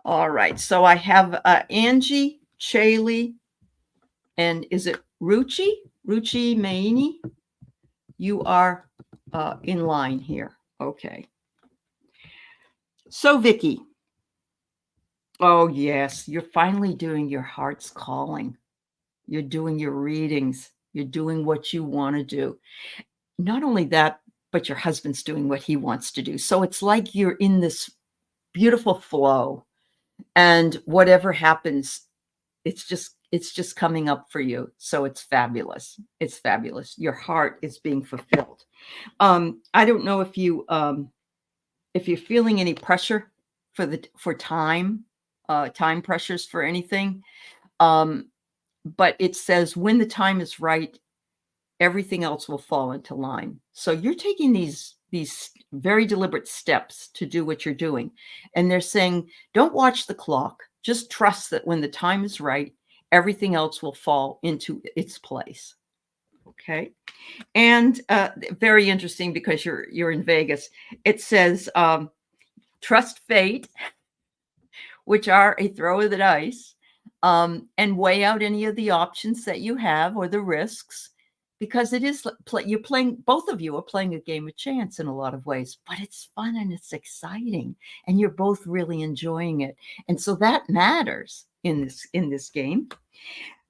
A: all right. So I have Angie, Chaley, and is it Ruchi Maini? You are in line here. Okay. So Vicki. Oh yes, you're finally doing your heart's calling. You're doing your readings. You're doing what you want to do. Not only that, but your husband's doing what he wants to do. So it's like you're in this beautiful flow. and whatever happens, it's just coming up for you. So it's fabulous. It's fabulous. Your heart is being fulfilled. I don't know if you're feeling any pressure for time, time pressures for anything. But it says when the time is right, everything else will fall into line. So you're taking these very deliberate steps to do what you're doing. And they're saying, don't watch the clock. Just trust that when the time is right, everything else will fall into its place. Okay. And very interesting, because you're in Vegas. It says, trust fate, which are a throw of the dice, and weigh out any of the options that you have or the risks, because it is you're playing, both of you are playing a game of chance in a lot of ways, but it's fun and it's exciting, and you're both really enjoying it. And so that matters in this game.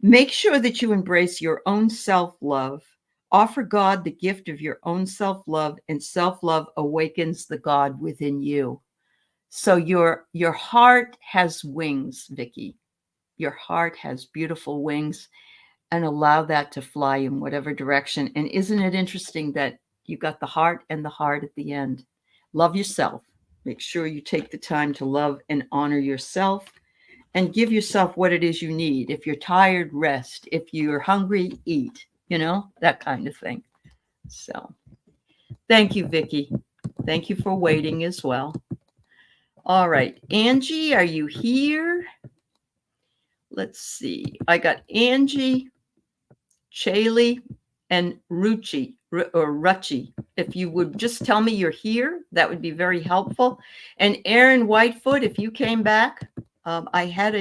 A: Make sure that you embrace your own self-love. Offer God the gift of your own self-love, and self-love awakens the God within you. So your heart has wings, Vicky. Your heart has beautiful wings, and allow that to fly in whatever direction. And isn't it interesting that you got the heart and the heart at the end? Love yourself. Make sure you take the time to love and honor yourself, and give yourself what it is you need. If you're tired, rest. If you're hungry, eat, that kind of thing. So thank you, Vicky. Thank you for waiting as well. All right. Angie, are you here? Let's see. I got Angie, Chaley, and Ruchi. If you would just tell me you're here, that would be very helpful. And Aaron Whitefoot, if you came back, I had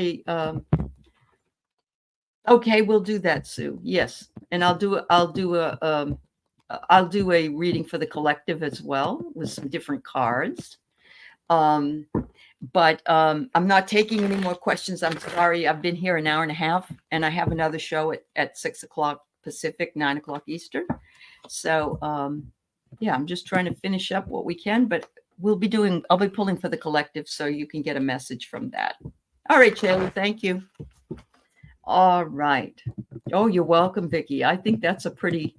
A: okay, we'll do that, Sue. Yes. And I'll do a reading for the collective as well, with some different cards. But I'm not taking any more questions. I'm sorry. I've been here an hour and a half, and I have another show at 6 o'clock Pacific, 9 o'clock Eastern. So yeah, I'm just trying to finish up what we can, but I'll be pulling for the collective, so you can get a message from that. All right, Shayla, thank you. All right. Oh, you're welcome, Vicky. I think that's a pretty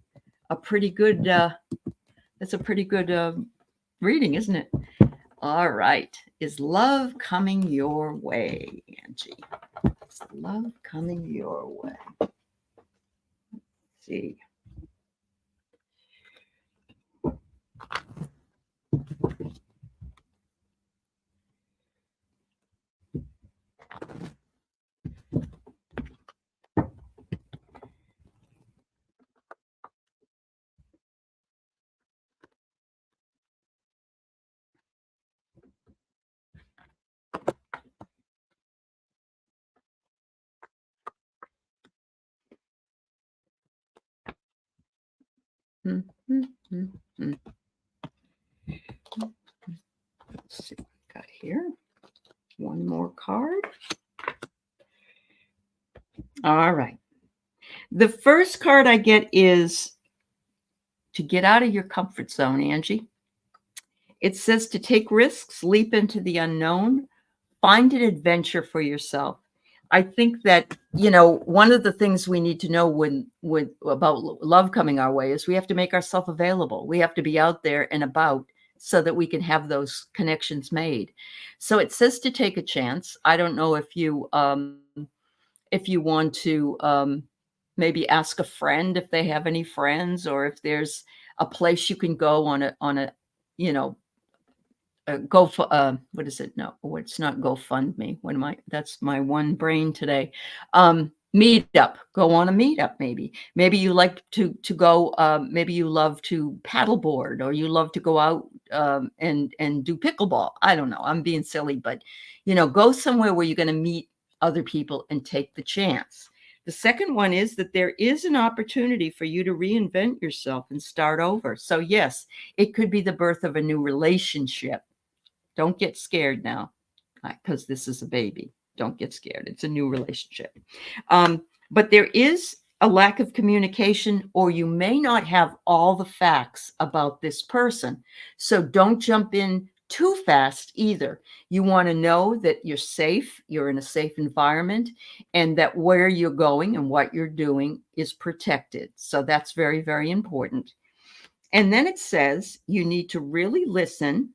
A: good reading, isn't it? All right. Is love coming your way, Angie? Is love coming your way? Let's see. Let's see what we got here. One more card. All right. The first card I get is to get out of your comfort zone, Angie. It says to take risks, leap into the unknown, find an adventure for yourself. I think that, one of the things we need to know about love coming our way is we have to make ourselves available. We have to be out there and about so that we can have those connections made. So it says to take a chance. I don't know if you want to maybe ask a friend if they have any friends, or if there's a place you can go on a go for what is it? No, it's not GoFundMe. That's my one brain today. Meetup. Go on a meetup. Maybe you like to go. Maybe you love to paddleboard, or you love to go out and do pickleball. I don't know. I'm being silly, but go somewhere where you're going to meet other people and take the chance. The second one is that there is an opportunity for you to reinvent yourself and start over. So yes, it could be the birth of a new relationship. Don't get scared now, because this is a baby. Don't get scared. It's a new relationship. But there is a lack of communication, or you may not have all the facts about this person. So don't jump in too fast either. You want to know that you're safe, you're in a safe environment, and that where you're going and what you're doing is protected. So that's very, very important. And then it says you need to really listen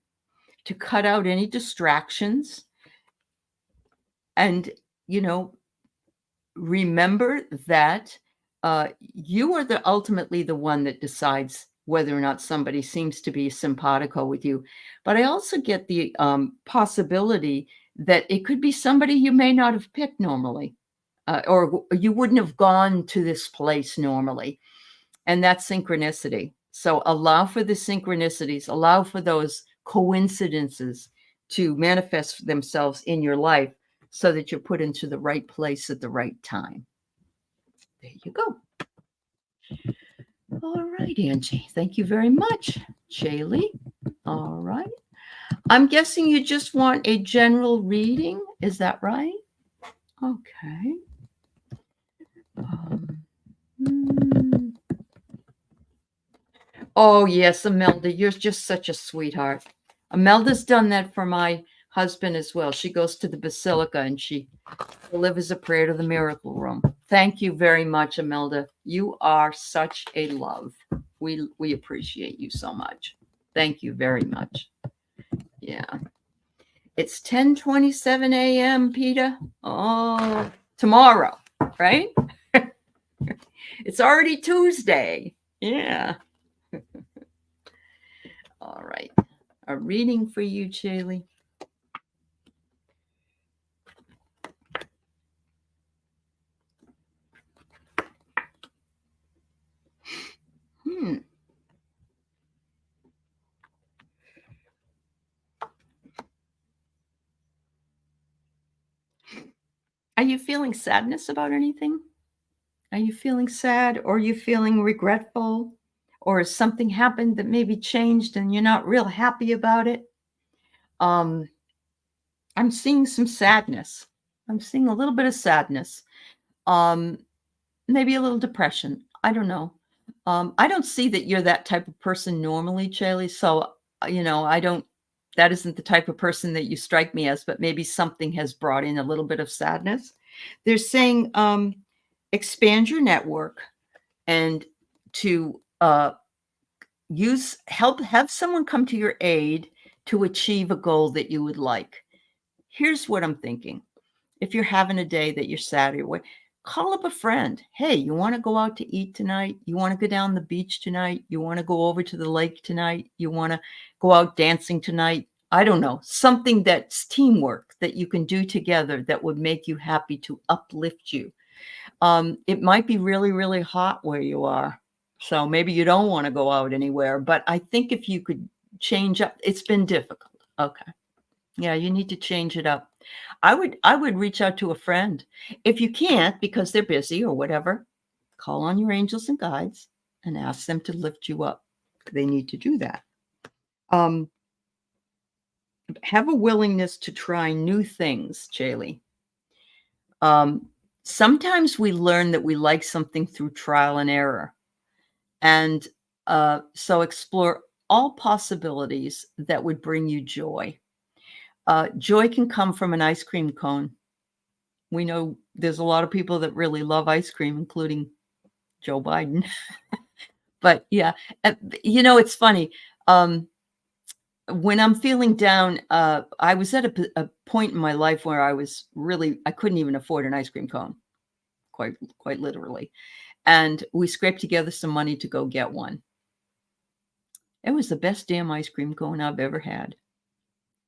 A: to cut out any distractions. And, remember that you are ultimately the one that decides whether or not somebody seems to be simpatico with you. But I also get the possibility that it could be somebody you may not have picked normally, or you wouldn't have gone to this place normally. And that's synchronicity. So allow for the synchronicities, allow for those coincidences to manifest themselves in your life so that you're put into the right place at the right time. There you go. All right, Angie. Thank you very much. Shaylee. All right. I'm guessing you just want a general reading. Is that right? Okay. Oh, yes, Imelda, you're just such a sweetheart. Imelda's done that for my husband as well. She goes to the Basilica and she delivers a prayer to the miracle room. Thank you very much, Imelda. You are such a love. We appreciate you so much. Thank you very much. Yeah. It's 10:27 a.m., Peter. Oh, tomorrow, right? It's already Tuesday. Yeah. All right. A reading for you, Shaylee. Are you feeling sadness about anything? Are you feeling sad, or are you feeling regretful? Or has something happened that maybe changed and you're not real happy about it? I'm seeing some sadness. I'm seeing a little bit of sadness. Maybe a little depression. I don't know. I don't see that you're that type of person normally, Chaley. So, that isn't the type of person that you strike me as, but maybe something has brought in a little bit of sadness. They're saying, expand your network and to have someone come to your aid to achieve a goal that you would like. Here's what I'm thinking. If you're having a day that you're sad or what, call up a friend. Hey, you want to go out to eat tonight? You want to go down the beach tonight? You want to go over to the lake tonight? You want to go out dancing tonight? I don't know, something that's teamwork that you can do together that would make you happy, to uplift you. It might be really, really hot where you are. So maybe you don't want to go out anywhere, but I think if you could change up, it's been difficult. Okay. Yeah, you need to change it up. I would reach out to a friend. If you can't because they're busy or whatever, call on your angels and guides and ask them to lift you up. They need to do that. Have a willingness to try new things, Chaley. Sometimes we learn that we like something through trial and error. And so explore all possibilities that would bring you joy. Joy can come from an ice cream cone. We know there's a lot of people that really love ice cream, including Joe Biden. But yeah, it's funny. When I'm feeling down, I was at a point in my life where I couldn't even afford an ice cream cone, quite literally. And we scraped together some money to go get one. It was the best damn ice cream cone I've ever had.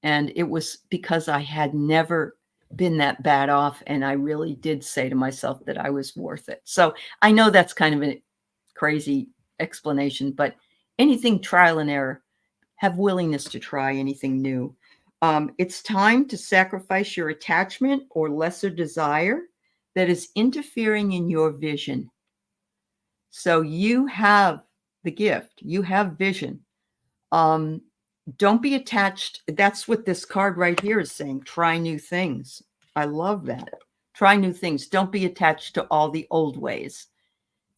A: And it was because I had never been that bad off. And I really did say to myself that I was worth it. So I know that's kind of a crazy explanation, but anything trial and error, have willingness to try anything new. It's time to sacrifice your attachment or lesser desire that is interfering in your vision. So you have the gift, you have vision. Don't be attached. That's what this card right here is saying. Try new things. I love that. Try new things. Don't be attached to all the old ways.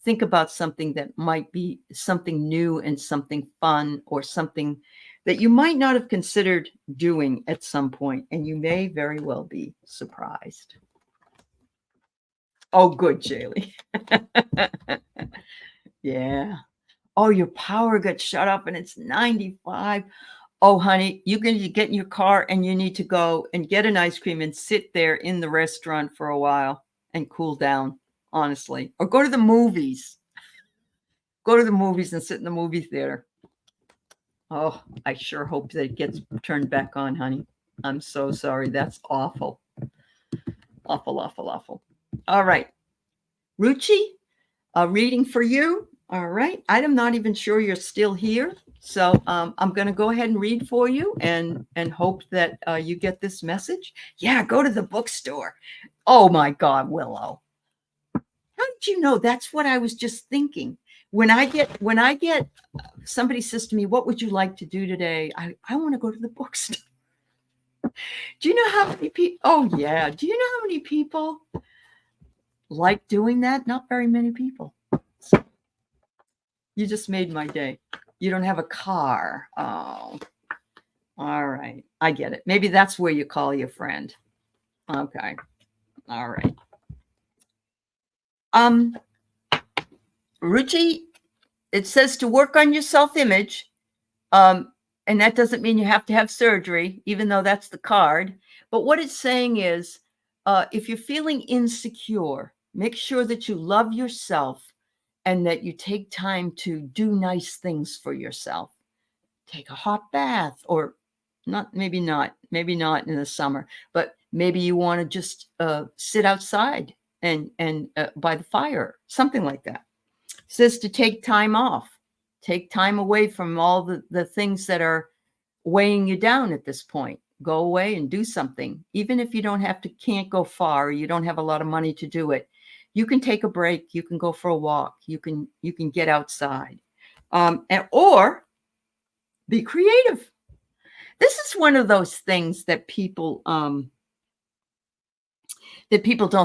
A: Think about something that might be something new and something fun, or something that you might not have considered doing at some point, and you may very well be surprised. Oh, good, Jaylee. Yeah. Oh, your power got shut off and it's 95. Oh, honey, you're going to get in your car and you need to go and get an ice cream and sit there in the restaurant for a while and cool down, honestly. Or go to the movies. Go to the movies and sit in the movie theater. Oh, I sure hope that it gets turned back on, honey. I'm so sorry. That's awful. Awful, awful, awful. All right. Ruchi, a reading for you. All right. I'm not even sure you're still here. So I'm going to go ahead and read for you and hope that you get this message. Yeah, go to the bookstore. Oh, my God, Willow. How did you know? That's what I was just thinking. When I get somebody says to me, what would you like to do today? I want to go to the bookstore. Do you know how many people? Oh, yeah. Do you know how many people like doing that? Not very many people. So you just made my day. You don't have a car. Oh, all right. I get it. Maybe that's where you call your friend. Okay. All right. Ruchi, it says to work on your self-image. And that doesn't mean you have to have surgery, even though that's the card. But what it's saying is, if you're feeling insecure, make sure that you love yourself and that you take time to do nice things for yourself. Take a hot bath, or maybe not in the summer, but maybe you want to just sit outside and by the fire, something like that. It says to take time off, take time away from all the things that are weighing you down at this point. Go away and do something. Even if you can't go far, or you don't have a lot of money to do it, you can take a break. You can go for a walk. You can get outside, or be creative. This is one of those things that people don't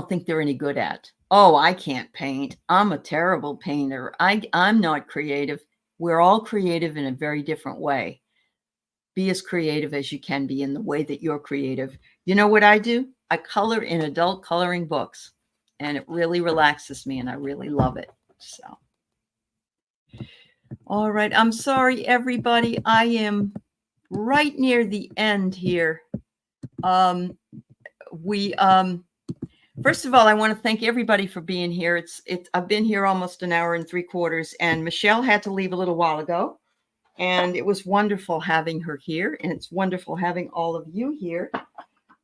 A: think they're any good at. Oh, I can't paint. I'm a terrible painter. I'm not creative. We're all creative in a very different way. Be as creative as you can be in the way that you're creative. You know what I do? I color in adult coloring books, and it really relaxes me, and I really love it. So, all right. I'm sorry, everybody. I am right near the end here. First of all, I want to thank everybody for being here. I've been here almost an hour and 3/4, and Michelle had to leave a little while ago. And it was wonderful having her here, and it's wonderful having all of you here.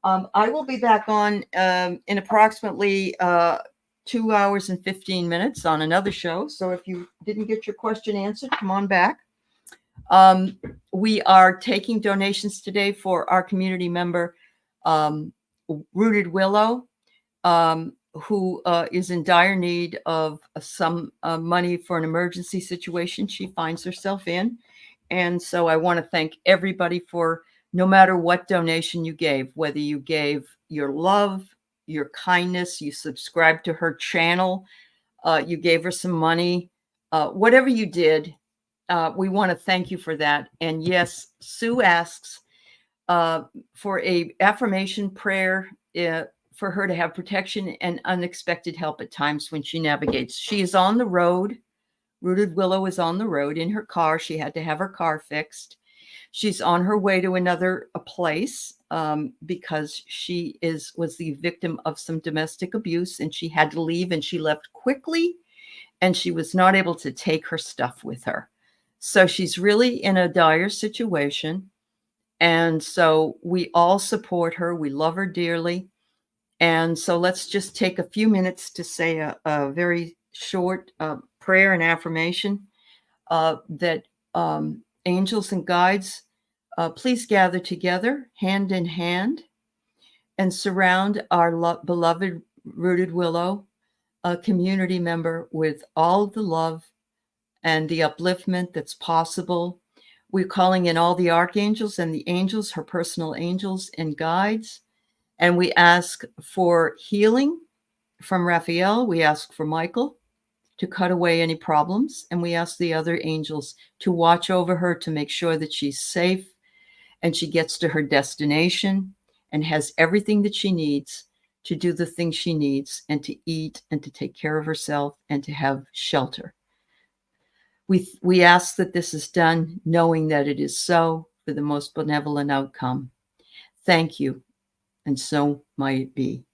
A: I will be back on in approximately 2 hours and 15 minutes on another show. So if you didn't get your question answered, come on back. We are taking donations today for our community member, Rooted Willow, who is in dire need of some money for an emergency situation she finds herself in. And so I want to thank everybody for no matter what donation you gave, whether you gave your love, your kindness, you subscribed to her channel, you gave her some money, whatever you did, we want to thank you for that. And yes, Sue asks for a affirmation prayer for her to have protection and unexpected help at times when she navigates. She is on the road. Rooted Willow is on the road in her car. She had to have her car fixed. She's on her way to another place because she was the victim of some domestic abuse, and she had to leave, and she left quickly, and she was not able to take her stuff with her. So she's really in a dire situation. And so we all support her. We love her dearly. And so let's just take a few minutes to say a very short prayer and affirmation that angels and guides, please gather together hand in hand and surround our beloved Rooted Willow, a community member, with all the love and the upliftment that's possible. We're calling in all the archangels and the angels, her personal angels and guides. And we ask for healing from Raphael. We ask for Michael. to cut away any problems. And we ask the other angels to watch over her to make sure that she's safe and she gets to her destination and has everything that she needs to do the things she needs and to eat and to take care of herself and to have shelter. We ask that this is done knowing that it is so for the most benevolent outcome. Thank you, and so might it be.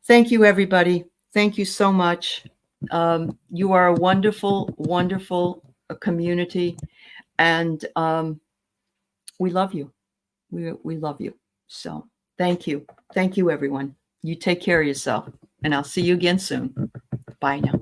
A: Thank you, everybody. Thank you so much. You are a wonderful, wonderful community, and we love you. We love you. So thank you. Thank you, everyone. You take care of yourself, and I'll see you again soon. Bye now.